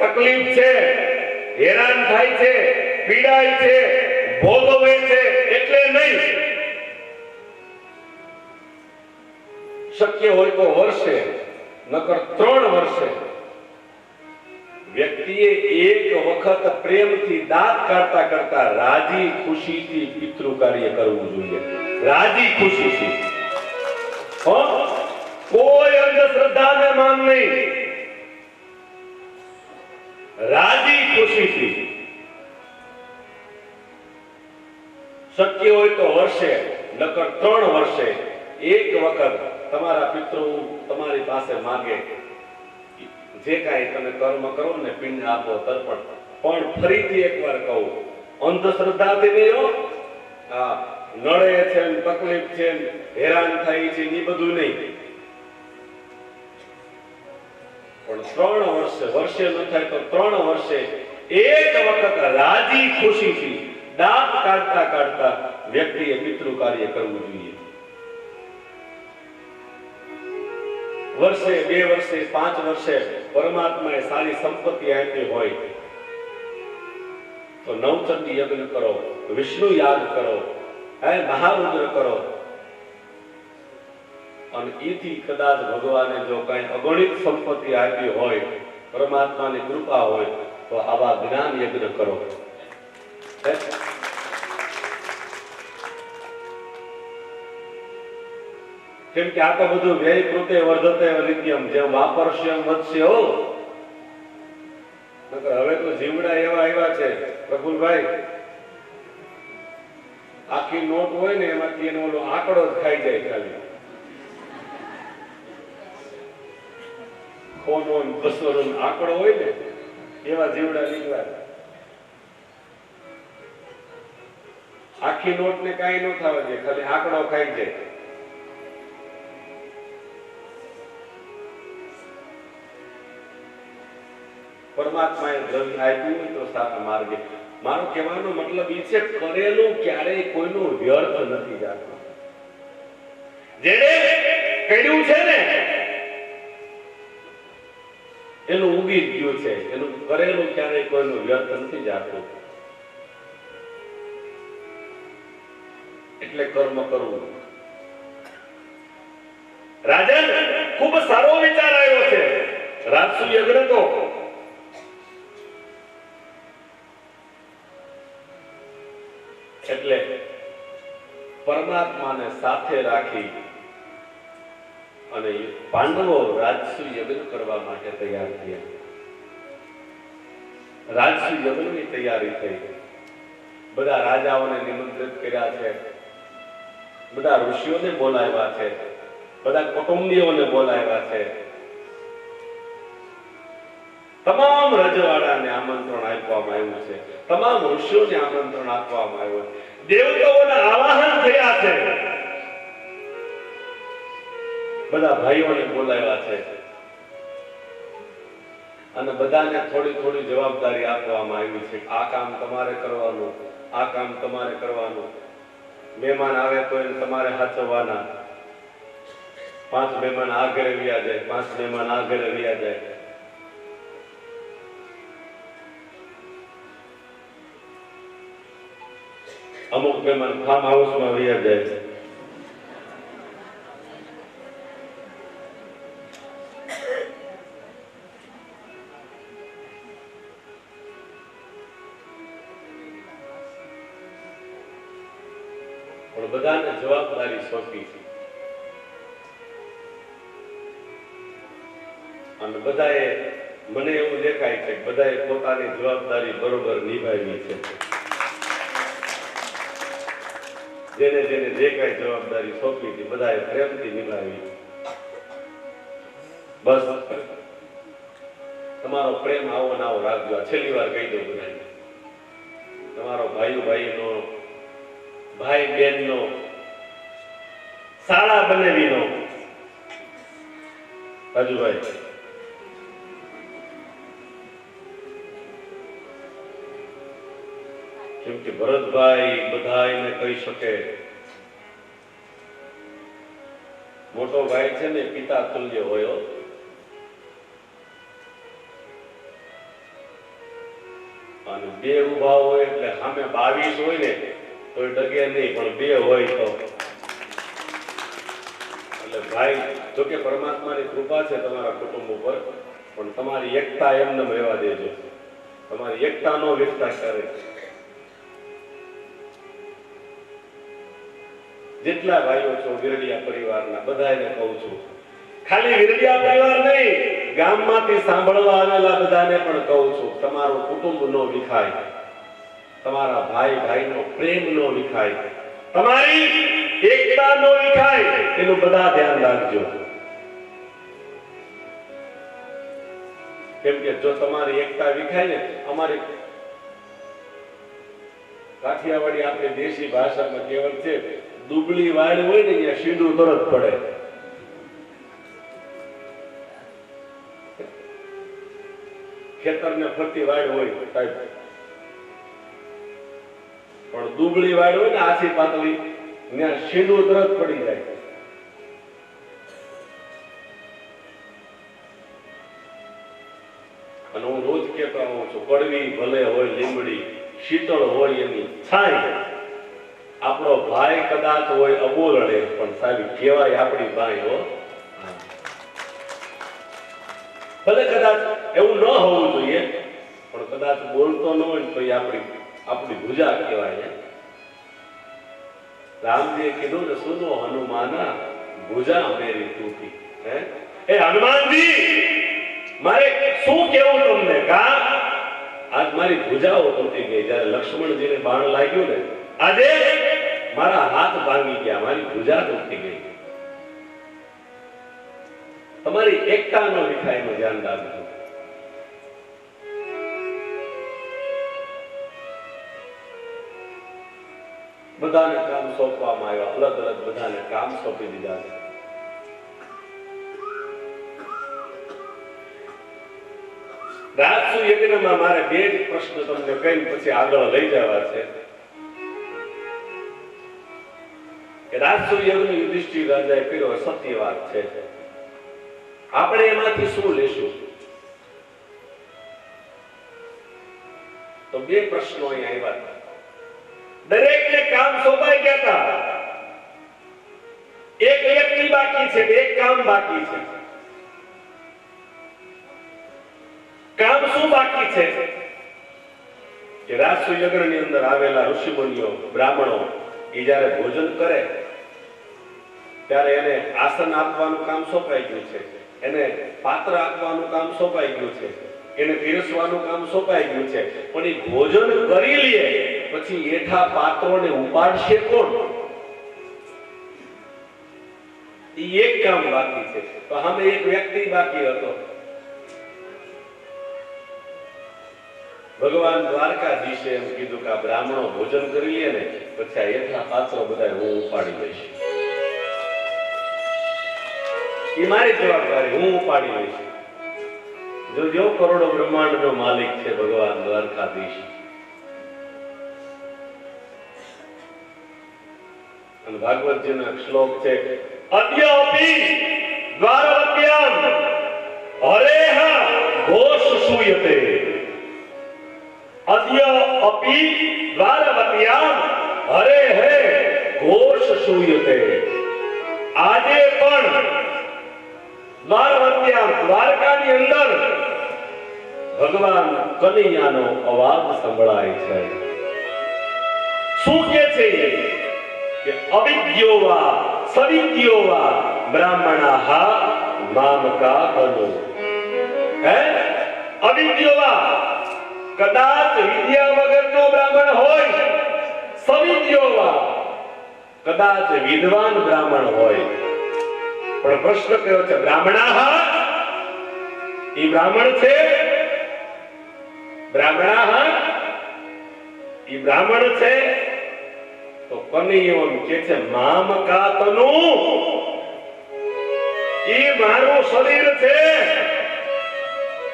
[SPEAKER 1] તકલીફ છે, હેરાન થાય છે, પીડાય છે, ભોગવે છે એટલે નહીં. શક્ય હોય તો વર્ષે, નકર 3 વર્ષે વ્યક્તિએ એક વખત પ્રેમથી દાંત કાઢતા કરતા રાજી ખુશીથી પિતૃ કાર્ય કરવું જોઈએ. રાજી ખુશીથી. કોઈ અંધશ્રદ્ધાને માન નહીં. રાજી ખુશીથી. શક્ય હોય તો વર્ષે, નકર 3 વર્ષે એક વખત તમારા પિતૃ તમારી પાસે માગે. જે કાંઈ તમે કર્મ કરો ને, પિંડ આપો, તર્પણ. પણ ફરીથી એકવાર કહું, અંધશ્રદ્ધાથી નહીં હો. હા, નડે છે, તકલીફ છે, હેરાન થાય છે, એ બધું નહીં. પણ 3 વર્ષે, વર્ષે ન થાય તો 3 વર્ષે એક વખત રાજી ખુશીથી દાંત કાઢતા કાઢતા વ્યક્તિએ પિતૃ કાર્ય કરવું જોઈએ. વર્ષે, 2 વર્ષે, 5 વર્ષે પરમાત્માએ સારી સંપત્તિ આપી હોય તો નવચંડી યજ્ઞ કરો, વિષ્ણુ યાગ કરો, મહારુદ્ર કરો. અને એથી કદાચ ભગવાને જો કઈ અગણિત સંપત્તિ આપી હોય, પરમાત્માની કૃપા હોય તો આવા જ્ઞાન યજ્ઞ કરો. કેમ કે આ તો બધું વ્યય કૃતે વર્ધતે નિત્યમ, જેમ વાપરશે એમ વધશે. હો, નકર હવે તો જીવડા એવા આવ્યા છે પ્રફુલભાઈ, આખી નોટ હોય ને એમાંથી એનો ઓલો આંકડો જ ખાઈ જાય. ખાલી ખોનો 200 નો આંકડો હોય ને એવા જીવડા નીકળ્યા. આખી નોટ ને કાંઈ ન થવા દે, ખાલી આંકડો ખાઈ જાય. પરમાત્માએ દ્રવ્ય આપ્યું હોય તો સાચા માર્ગે. મારો કહેવાનો મતલબ એ છે, કરેલું ક્યારેય કોઈનું વ્યર્થ નથી જતું. જેને કર્યું છે ને એનું ઉગી જ ગયું છે, એનું કરેલું ક્યારેય કોઈનું વ્યર્થ નથી જાતું. એટલે કર્મ કરવું. રાજન, ખૂબ સારો વિચાર આવ્યો છે. રાજસુ યજ્ઞ તો એટલે પરમાત્માને સાથે રાખી અને પાંડવો રાજસુ યજ્ઞ કરવા માટે તૈયાર થયા. રાજસુ યજ્ઞની તૈયારી થઈ. બધા રાજાઓને નિમંત્રિત કર્યા છે, બધા ઋષિઓને બોલાવ્યા છે, બધા કુટુંબીઓને બોલાવ્યા છે, તમામ રજવાડાને આમંત્રણ આપવામાં આવ્યું છે, તમામ ઋષિઓને આમંત્રણ આપવામાં આવ્યું છે, દેવતાઓના આવાહન થયા છે, બધા ભાઈઓને બોલાવ્યા છે અને બધાને થોડી થોડી જવાબદારી આપવામાં આવી છે. આ કામ તમારે કરવાનું, આ કામ તમારે કરવાનું. મહેમાન આવે તો એને તમારે સાચવવાના. 5 મહેમાન આ ઘરે વ્યા જાય, 5 મહેમાન આ ઘરે વ્યા જાય. અમુક મહેમાન ફાર્મ હાઉસમાં વ્યા જાય. પણ બધાને જવાબદારી સોંપી છે અને બધાએ, મને એવું દેખાય છે, બધાએ પોતાની જવાબદારી બરોબર નિભાવી છે. જેને જેને જે કઈ જવાબદારી સોંપી હતી બધાએ પ્રેમથી નિભાવી. બસ તમારો પ્રેમ આવો ને આવો રાખજો. છેલ્લી વાર કહી દઉં બધાને, તમારો ભાઈનો, ભાઈ બહેનનો, શાળા બનાવીનો. રાજુભાઈ, કેમ કે ભરતભાઈ બધાને કહી શકે, મોટો ભાઈ છે ને પિતા તુલ્ય હોય. અને 2 ઉભા હોય એટલે સામે 22 હોય ને તો ડગે નહીં, પણ 2 હોય તો એટલે ભાઈ. જોકે પરમાત્માની કૃપા છે તમારા કુટુંબ ઉપર, પણ તમારી એકતા એમને રહેવા દેજો. તમારી એકતા નો વિસ્તાર કરે. જેટલા ભાઈઓ છો વિરડિયા પરિવારના, બધાને કહું છું, ખાલી વિરડિયા પરિવાર નહીં, ગામમાંથી સાંભળવા આવેલા બધાને પણ કહું છું, તમારું કુટુંબ નો વિખાય, તમારા ભાઈ ભાઈનો પ્રેમ નો વિખાય, તમારી એકતા નો વિખાય, એનું બધા ધ્યાન રાખજો. કેમ કે જો તમારી એકતા વિખાય ને, અમારી કાઠિયાવાડી આપણી દેશી ભાષામાં કહેવત છે, દુબળી વાડ હોય ને ત્યાં શીંડું તરત પડે. ખેતરને ફરતી વાડ હોય સાહેબ, પણ દુબળી વાડ હોય ને આછી પાતળી, ત્યાં શીંડું તરત પડી જાય. અને હું રોજ કહેતો આવું છું, કડવી ભલે હોય લીમડી, શીતળ હોય એની છાઈ. આપણો ભાઈ કદાચ હોય અબોલડે, પણ સાહેબ કહેવાય આપણી ભાઈ હો. ભલે કદાચ એવું ન હોવું જોઈએ, પણ કદાચ બોલતો ન હોય તો એ આપણી ભુજા કહેવાય. રામજીએ કીધું ને, સુનો હનુમાના ભુજા મેરી તૂટી. એ હનુમાનજી, મારે શું કેવું તમને? કા આજ મારી ભુજાઓ તૂટી ગઈ. જયારે લક્ષ્મણજીને બાણ લાગ્યું ને, આજે મારા હાથ ભાંગી ગયા, મારી ભુજા તૂટી ગઈ. તમારી એકતાનો વિખાયનું ધ્યાન રાખજો. બધાને કામ સોંપવામાં આવ્યા, અલગ અલગ બધાને કામ સોંપી દીધા છે. રાજસુ યજ્ઞમાં મારે 2 જ પ્રશ્ન તમને કહીને પછી આગળ લઈ જવા છે. કે રાજસુ યજ્ઞ યુધિષ્ઠિર રાજાએ કર્યો, સત્ય વાત છે. આપણે એમાંથી શું લેશું? તો બે પ્રશ્નો અહીં આવ્યા હતા.
[SPEAKER 2] દરેકને કામ સોંપાઈ ગયા હતા. એક વ્યક્તિ બાકી છે, એક કામ બાકી છે. કામ શું બાકી છે?
[SPEAKER 1] કે રાજસુ યજ્ઞની અંદર આવેલા ઋષિમુનિઓ બ્રાહ્મણો એ જ્યારે ભોજન કરે ત્યારે એને આસન આપવાનું કામ સોંપાઈ ગયું છે, એને પાત્ર આપવાનું કામ સોંપાઈ ગયું છે, એને પીરસવાનું કામ સોંપાઈ ગયું છે. પણ એ ભોજન કરી લે પછી એઠા પાત્રોને ઉપાડશે કોણ? એ એક કામ બાકી છે. તો સામે એક વ્યક્તિ બાકી હતો. ભગવાન દ્વારકાધીશે એમ કીધું કે આ બ્રાહ્મણો ભોજન કરી લે ને પછી આ એઠા પાત્રો બધા હું ઉપાડી લઈશ. એ મારી જવાબદારી, હું ઉપાડી લઈશ. જો કરોડો બ્રહ્માંડનો માલિક છે ભગવાન દ્વારકાધીશ. અને ભાગવતજીનો શ્લોક છે,
[SPEAKER 2] અદ્યાપી દ્વારવત્યામ હરેહ ઘોષ સૂયતે. અદ્યાપી દ્વારવત્યામ હરેહ ઘોષ સૂયતે. આજે પણ દ્વારવત્યામ દ્વારકાની અંદર ભગવાન કનૈયાનો અવાજ સંભળાય છે. શું કે છે? કે અવિદ્યો વા સવિદ્યો વા બ્રાહ્મણાઃ મામકા બનો. હે અવિદ્યો વા, કદાચ વિદ્યા વગરનો બ્રાહ્મણ હોય. સવિદ્યો વા, કદાચ વિદ્વાન બ્રાહ્મણ હોય. પણ પ્રશ્ન કયો છે? બ્રાહ્મણાઃ, એ બ્રાહ્મણ છે? બ્રાહ્મણાઃ, એ બ્રાહ્મણ છે? તો કનૈયો કે છે મામકા તનુ, એ મારું શરીર છે.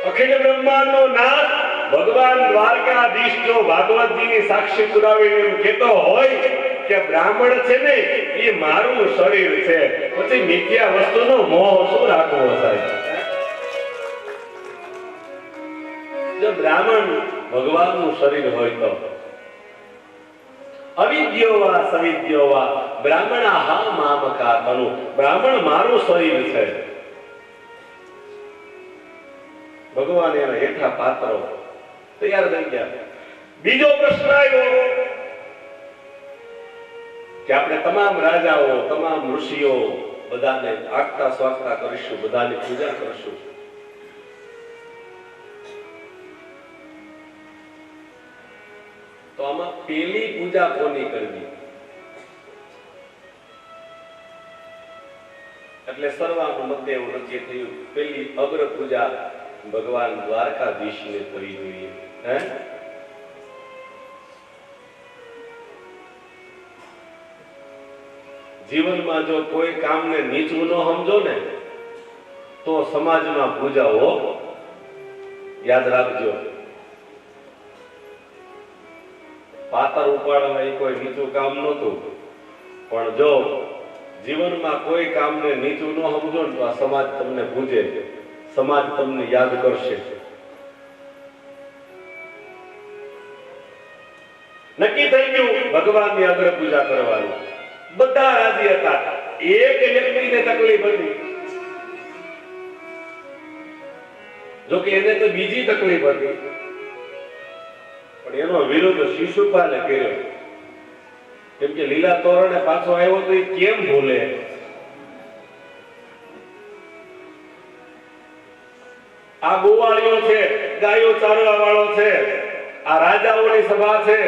[SPEAKER 2] અખિલ બ્રહ્માંડનો નાથ ભગવાન દ્વારકાધીશ જો ભાગવતજીની સાક્ષી પુરાવીને એમ કહેતો હોય કે બ્રાહ્મણ છે ને એ મારું શરીર છે, પછી મિથ્યા વસ્તુનો મોહ શું રાખવો થાય?
[SPEAKER 1] જો બ્રાહ્મણ ભગવાનનું શરીર હોય તો અવિદ્યો વા સવિદ્યો વા બ્રાહ્મણાઃ મામકા તનુ, બ્રાહ્મણ મારું શરીર છે. ભગવાન એના હેઠા પાત્રો તૈયાર થઈ ગયા.
[SPEAKER 2] બીજો પ્રશ્ન આવ્યો
[SPEAKER 1] કે આપણે તમામ રાજાઓ, તમામ ઋષિઓ બધાને આગતા સ્વાગતા કરીશું, બધાની પૂજા કરીશું. તો આમાં પેલી પૂજા કોની કરવી? એટલે સર્વાનુમતે એવું નક્કી થયું પેલી અગ્ર પૂજા ભગવાન દ્વારકાધીશને કરવી જોઈએ. હે જીવનમાં જો કોઈ કામને નીચું ન સમજો ને તો સમાજમાં પૂજાઓ યાદ રાખજો. પાતર ઉપાડવા એ કોઈ નીચું કામ નહોતું, પણ જો જીવનમાં કોઈ કામને નીચું ન સમજો ને તો આ સમાજ તમને પૂજે, સમાજ તમને યાદ કરશે. નક્કી થઈ ગયું ભગવાનની અગ્ર પૂજા કરવાનું. બધા રાજી હતા. એક વ્યક્તિને તકલીફ હતી. જોકે એને તો બીજી તકલીફ હતી, પણ એનો વિરોધ શિશુપાલે કર્યો. કેમ કે લીલા તોરણે પાછો આવ્યો તો એ કેમ ભૂલે? આ ગોવાળીઓ છે, ગાયો ચારવા વાળો છે, આ રાજાઓની સભા છે.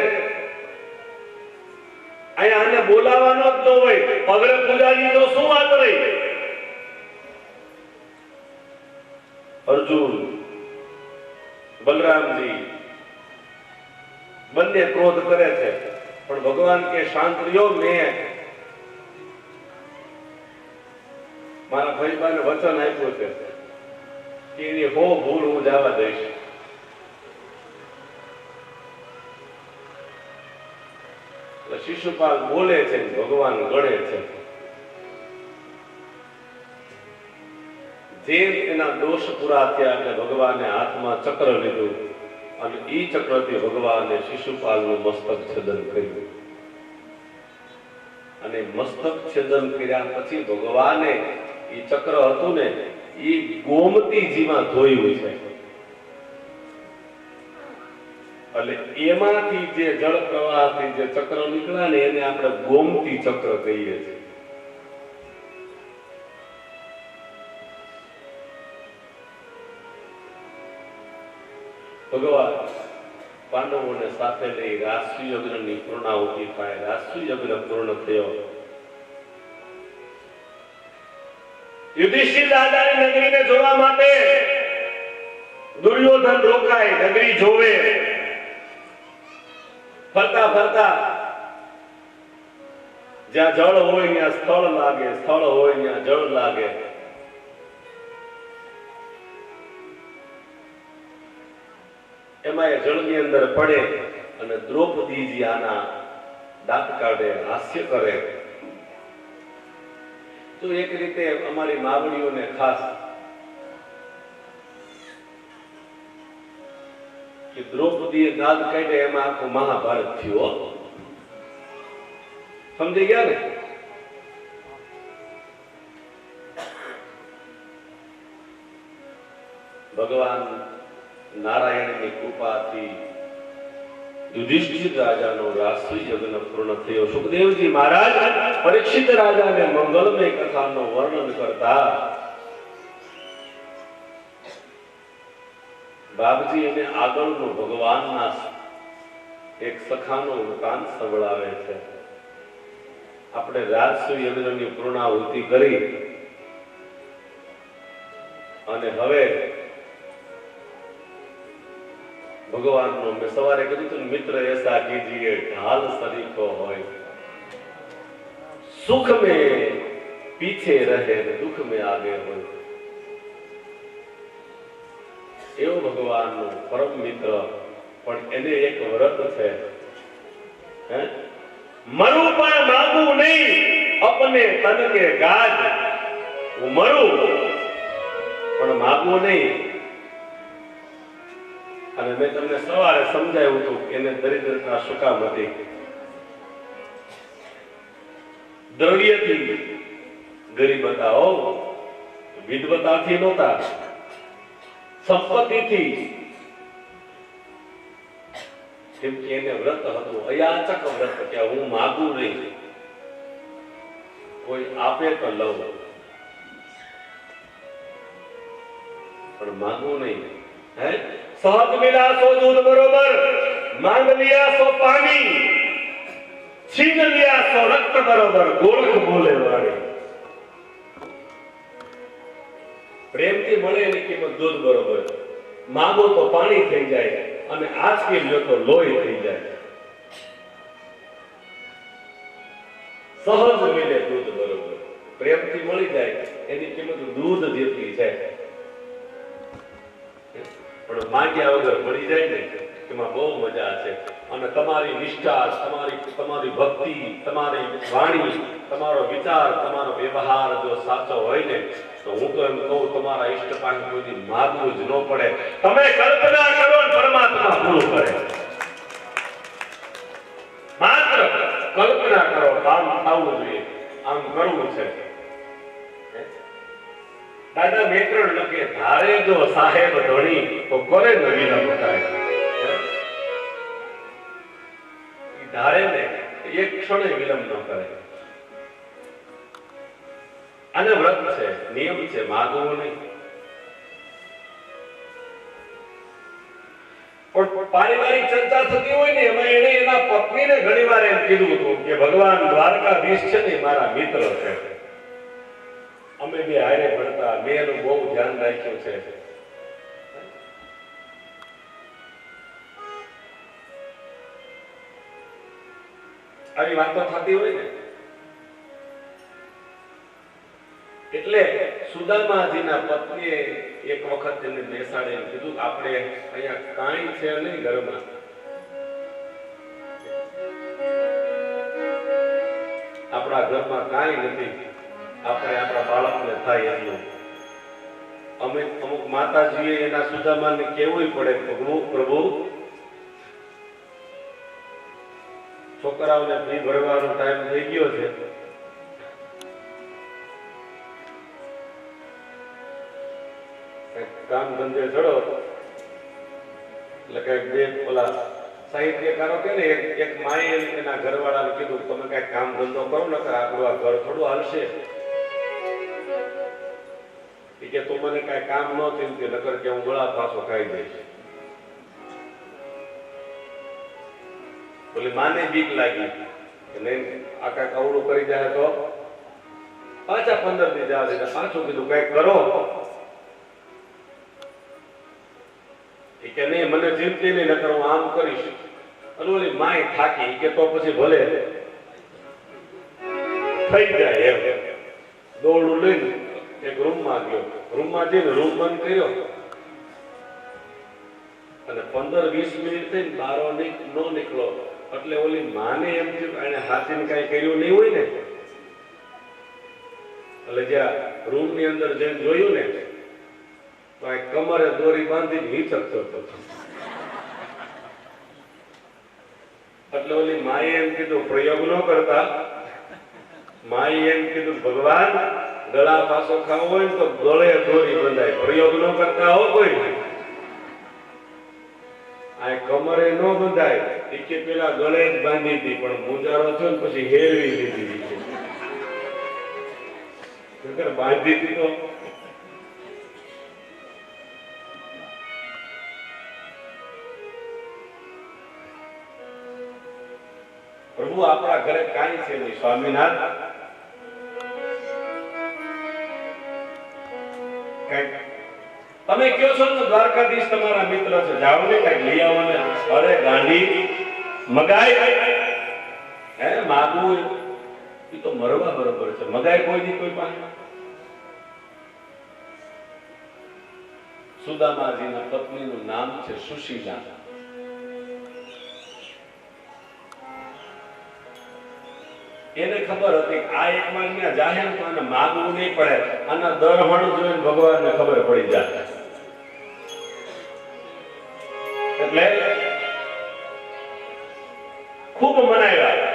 [SPEAKER 1] અહીંયા આને બોલાવાનો જ ન હોય. અગ્ર પૂજાની તો શું વાત રહી? અર્જુન, બલરામજી બંને ક્રોધ કરે છે, પણ ભગવાન કે શાંત રહ્યો. મેં મારા ભાઈબાને વચન આપ્યું છે કે એની હો ભૂલ હું જવા દઈશ. શિશુપાલ બોલે છે, ભગવાન ગણે છે. જેમ એના દોષ પૂરા થયા એટલે ભગવાને હાથમાં ચક્ર લીધું અને એ ચક્રથી ભગવાને શિશુપાલનું મસ્તક છેદન કર્યું. અને મસ્તક છેદન કર્યા પછી ભગવાને એ ચક્ર હતું ને એ ગોમતીજીમાં ધોયું છે. એટલે એમાંથી જે જળ પ્રવાહથી જે ચક્ર નીકળ્યા ને એને આપણે ગોમતી ચક્ર કહીએ છીએ. ભગવાન પાંડવોને સાથે લઈ રાષ્ટ્રીય યજ્ઞની પૂર્ણાહુતિ થાય. રાષ્ટ્રીય યજ્ઞ પૂર્ણ થયો.
[SPEAKER 2] યુધિષ્ઠિર રાજાની નગરીને જોવા માટે દુર્યોધન રોકાય, નગરી જોવે.
[SPEAKER 1] ફરતા ફરતા જ્યાં જળ હોય ત્યાં સ્થળ લાગે, સ્થળ હોય ત્યાં જળ લાગે. એમાં એ જળની અંદર પડે અને દ્રૌપદીજી આના દાંત કાઢે, હાસ્ય કરે. તો એક રીતે અમારી માવડીઓને ખાસ કે દ્રૌપદીએ દાંત કાઢે એમાં આખું મહાભારત થયું. સમજી ગયા ને? ભગવાન નારાયણની કૃપાથી યુધિષ્ઠિર રાજાનો રાષ્ટ્રીય યજ્ઞ પૂર્ણ થયો. સુખદેવજી મહારાજ પરીક્ષિત રાજાને મંગલમય કથાનું વર્ણન કરતા બાપજી એને આગળનો ભગવાનના એક સખાનો વૃતાંત સંભળાવે છે. આપણે રાષ્ટ્રીય યજ્ઞની પૂર્ણાહુતિ કરી અને હવે ભગવાનનો મેં સવારે કીધું હતું, મિત્ર એસા કીજીએ ઢાલ સરીખો હોય, સુખ में પીછે રહે ને દુઃખ में આગે હોય. એવો ભગવાનનો પરમ મિત્ર. પણ એને એક વ્રત છે,
[SPEAKER 2] મરું પણ માંગવું નહીં, અપને તન કે ગાજ. હું મરું
[SPEAKER 1] પણ માગવું નહીં. અને મેં તમને સવારે સમજાવ્યું હતું કે એને દરિદ્રતા શું કામ હતી. દ્રવ્યથી ગરીબ હતા, હો, વિદ્વતાથી નહોતા, સંપત્તિથી. કેમ કે એને વ્રત હતું, અયાચક વ્રત, કે હું માગું નહીં, કોઈ આપે તો લઉં, પણ માગું નહીં. હે,
[SPEAKER 2] સહજ મિલા સો દૂધ બરોબર, માંગ લિયા સો પાણી, છીન લિયા સો રક્ત બરોબર. ગોરખ બોલે વાણી.
[SPEAKER 1] પ્રેમથી મળે એની કિંમત દૂધ બરોબર, માગો તો પાણી થઈ જાય, અને આંચકી લ્યો તો લોહી થઈ જાય. સહજ મિલે દૂધ બરોબર, પ્રેમથી મળી જાય એની કિંમત દૂધ જેટલી છે. પણ માંગ્યા વગર મળી જાય ને એમાં બહુ મજા છે. અને તમારી નિષ્ઠા, તમારી ભક્તિ, તમારી વાણી, તમારો વિચાર, તમારો વ્યવહાર જો સાચો હોય ને તો હું તો એમ કહું, તમારા ઈષ્ટ પાસે કોઈ માગવું જ ન પડે.
[SPEAKER 2] તમે કલ્પના કરો ને પરમાત્મા પૂરું કરે.
[SPEAKER 1] માત્ર કલ્પના કરો, કામ થવું જોઈએ, આમ કરવું છે. દાદા મેત્રણ લખે, ધારે જો સાહેબ ધણી તો કરે ન વિલંબ થાય. ધારે ને એક ક્ષણે વિલંબ ન કરે. અને વ્રત છે, નિયમ છે, માગવું નહીં. પણ પારિવારિક ચર્ચા થતી હોય ને એમાં એને એના પત્નીને ઘણી વાર એમ કીધું હતું કે ભગવાન દ્વારકાધીશ છે ને મારા મિત્ર છે, અમે બે હારે ભણતા, મેં એનું બહુ ધ્યાન રાખ્યું છે. આવી વાતો થતી હોય ને એટલે સુદામાજીના પત્નીએ એક વખત એને બેસાડીને કીધું, આપણે અહીંયા કાંઈ છે નહીં ઘરમાં, આપણા ઘરમાં કાંઈ નથી, આપણે આપણા બાળકને થાય એટલું. અમુક માતાજીએ એના સુદામાને કહેવું પડે, પ્રભુ છોકરાઓને ફી ભરવાનો ટાઈમ થઈ ગયો છે, કામ ધંધે ચડો. એટલે કઈક બે ઓલા સાહિત્યકારો કે ને એક માએ એના ઘરવાળાને કીધું તમે કઈક કામ ધંધો કરો ને આપણું આ ઘર થોડું હાલશે. કે તું મને કઈ કામ ન થયું કે નકર કે હું ગળા પાછો ખાઈ જઈશ. બોલી માને બીક લાગી કે નહીં આ કઈક અવળું કરી જાય તો પાછા 15 દી જવા દીધા. પાછું કીધું કઈક કરો. કે નહીં મને ચિંતી નહીં, નકર હું આમ કરીશ. અને ઓલી માય થાકી કે તો પછી ભલે થઈ જાય એમ. દોડું લઈને એક રૂમમાં ગયો. રૂમમાં જઈને રૂમ બંધ કર્યો અને 15-20 મિનિટ થઈને બારો ન નીકળો. એટલે ઓલી માને એમ થયું એને હાથીને કઈ કર્યું નહીં હોય ને. એટલે જ્યાં રૂમ ની અંદર જઈને જોયું ને તો આ કમરે દોરી બાંધી હિચકતો હતો. એટલે ઓલી માએ એમ કીધું પ્રયોગ ન કરતા. માએ એમ કીધું ભગવાન ગળા પાછો ખાવો હોય તો ગળે દોરી બંધાય, પ્રયોગ ન કરતા હો કોઈ. આ કમરે ન બંધાય એ કે પેલા ગળે જ બાંધી હતી, પણ મુંજારો થયો ને પછી હેરવી લીધી. બાંધી હતી તો પ્રભુ આપણા ઘરે કાંઈ છે નહીં. સ્વામિનાથ તમે કયો છો ને દ્વારકાધીશ તમારા મિત્ર છે, જાઓ ને કઈક લઈ આવો ને. અરે ગાંધી મગાય હે માગવું એ તો મરવા બરોબર છે. મગાય કોઈ દી કોઈ પાસે. સુદામાજીના પત્નીનું નામ છે સુશીલા. એને ખબર હતી કે આ એક વાર ને જાહેર તો આને માગવું નહીં પડે, આના દરહણ જોઈને ભગવાનને ખબર પડી જાય. એટલે ખૂબ મનાવ્યા.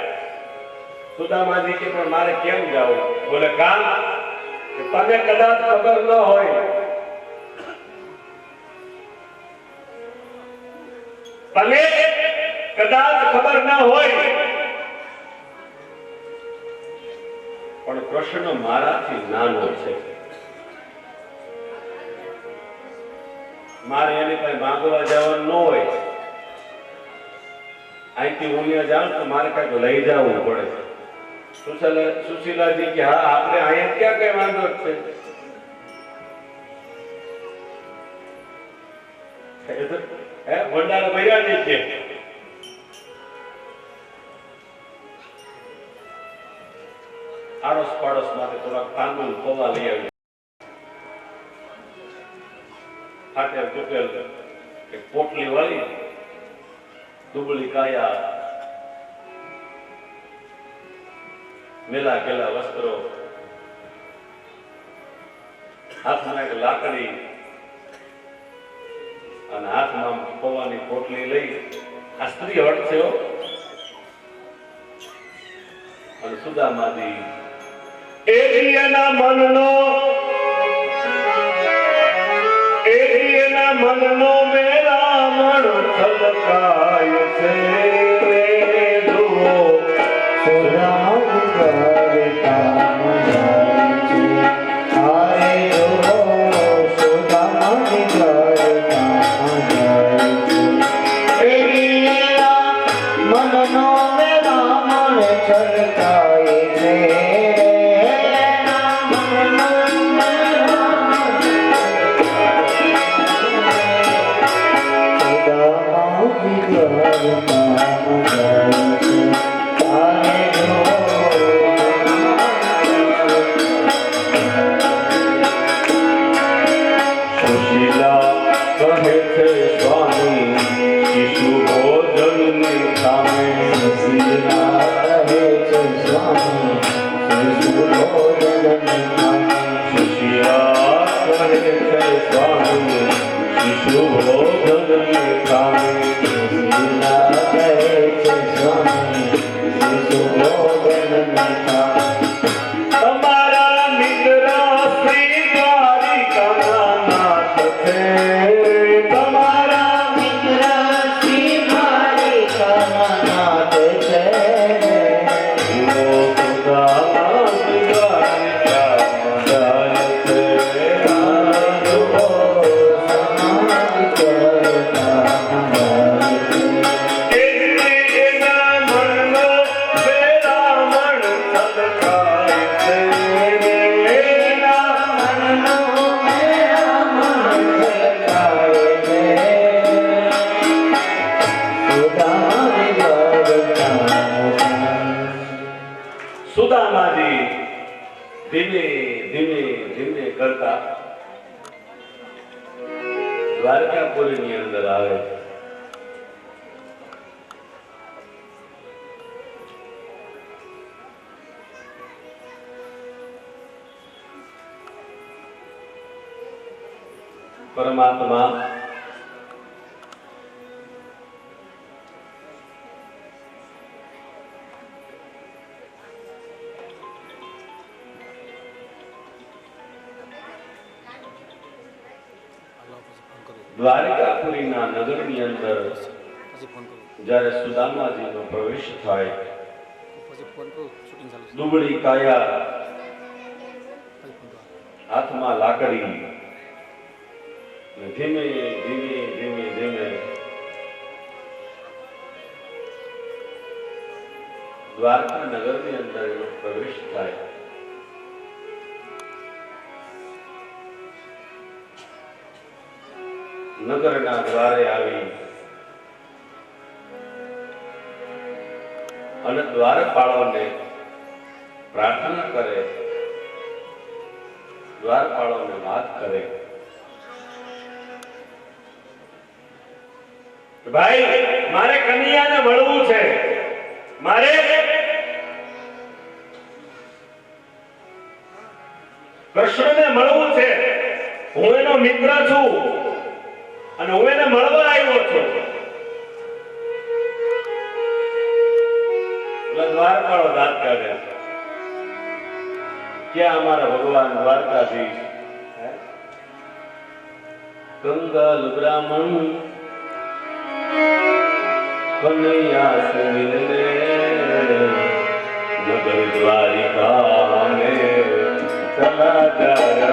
[SPEAKER 1] સુદામાજી કે પણ મારે કેમ જાવું? બોલે કામ તને કદાચ ખબર ન હોય, તને કદાચ ખબર ન હોય પણ કૃષ્ણ મારાથી નાનો છે. મારે એને કઈ માંગવા જવાનું ન હોય. અહીંથી હું જાઉં તો મારે કઈક લઈ જવું પડે. સુશીલાજી કે હા આપણે અહીંયા ક્યાં કઈ વાંધો છે. ભંડારા ભર્યા નહીં છે. આડોશ પાડોશ માટે થોડાક તાંદુલ પૌવા લઈ આવી. ફાટેલ તૂટેલ એક પોટલી વાળી દુબળી કાયા, મેલા ગેલા વસ્ત્રો, હાથમાં એક લાકડી અને હાથમાં પૌવાની પોટલી લઈ. આ સ્ત્રી હટ છે. અને સુદામાજી એના મનનો મેરામણ છલકાય છે. જુઓ સુદામાજી કામ જાય છે. આરે જુઓ સુદામાજી કામ જાય છે. એના મનનો મેરામણ છલકાય છે. સુબોધન ખામી
[SPEAKER 3] શીલા કહે છે સ્વામી સુબોધન
[SPEAKER 2] તમારા મિત્ર શ્રી દ્વારિકાના નાથ છે
[SPEAKER 3] તમારા મિત્ર શ્રી દ્વારિકાના નાથ છે
[SPEAKER 1] સુદામાજી ધીમે ધીમે ધીમે કરતા દ્વારકાપુરીની અંદર આવે. પરમાત્મા દ્વારકાપુરીના નગરની અંદર જ્યારે સુદામાજીનો પ્રવેશ થાય, દુબળી કાયા, હાથમાં લાકડી, ધીમે ધીમે ધીમે ધીમે દ્વારકા નગરની અંદર એનો પ્રવેશ થાય. નગરના દ્વારે આવી અને દ્વારપાળોને પ્રાર્થના કરે, દ્વારપાળોને વાત કરે,
[SPEAKER 2] ભાઈ મારે કન્યાને મળવું છે, મારે કૃષ્ણને મળવું છે, હું એનો મિત્ર છું અને હું એને મળવા આવ્યો છું.
[SPEAKER 1] દ્વારપાળો દાંત કાઢે, ક્યાં અમારા ભગવાન દ્વારકાધીશ? કંગાલ બ્રાહ્મણ કનૈયા સે મિલને નગર દ્વારિકા में चला जाया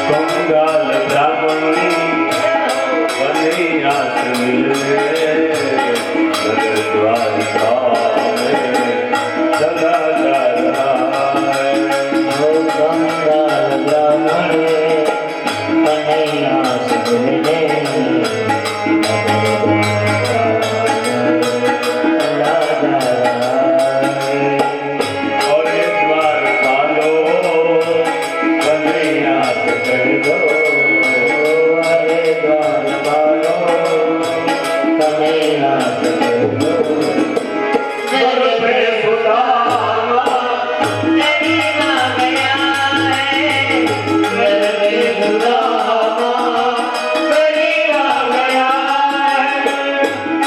[SPEAKER 1] कंगाल ब्राह्मण कन्हैया से मिलने नगर द्वारिका में चला जाया
[SPEAKER 3] कंगाल ब्राह्मण कन्हैया से मिलने
[SPEAKER 1] और ये द्वारपालो कन्हैया से कह दो घर पे सुदामा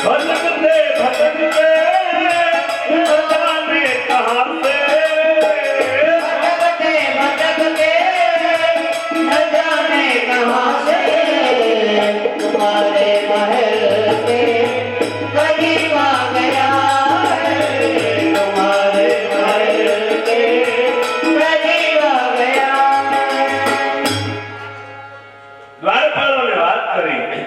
[SPEAKER 1] भटकते भटकते न जाने कहाँ से
[SPEAKER 3] तुम्हारे महल के करीब आ गया है, तुम्हारे महल के करीब आ गया।
[SPEAKER 2] દ્વારપાળોને વાત કરી.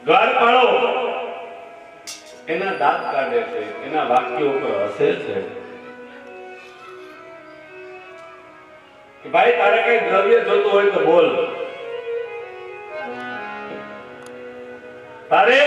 [SPEAKER 2] દ્વારપાળો
[SPEAKER 1] એના દાંત કાઢે છે, એના વાક્યો ઉપર હસે છે કે ભાઈ તારે કઈ દ્રવ્ય જોતું હોય તો બોલ,
[SPEAKER 2] તારે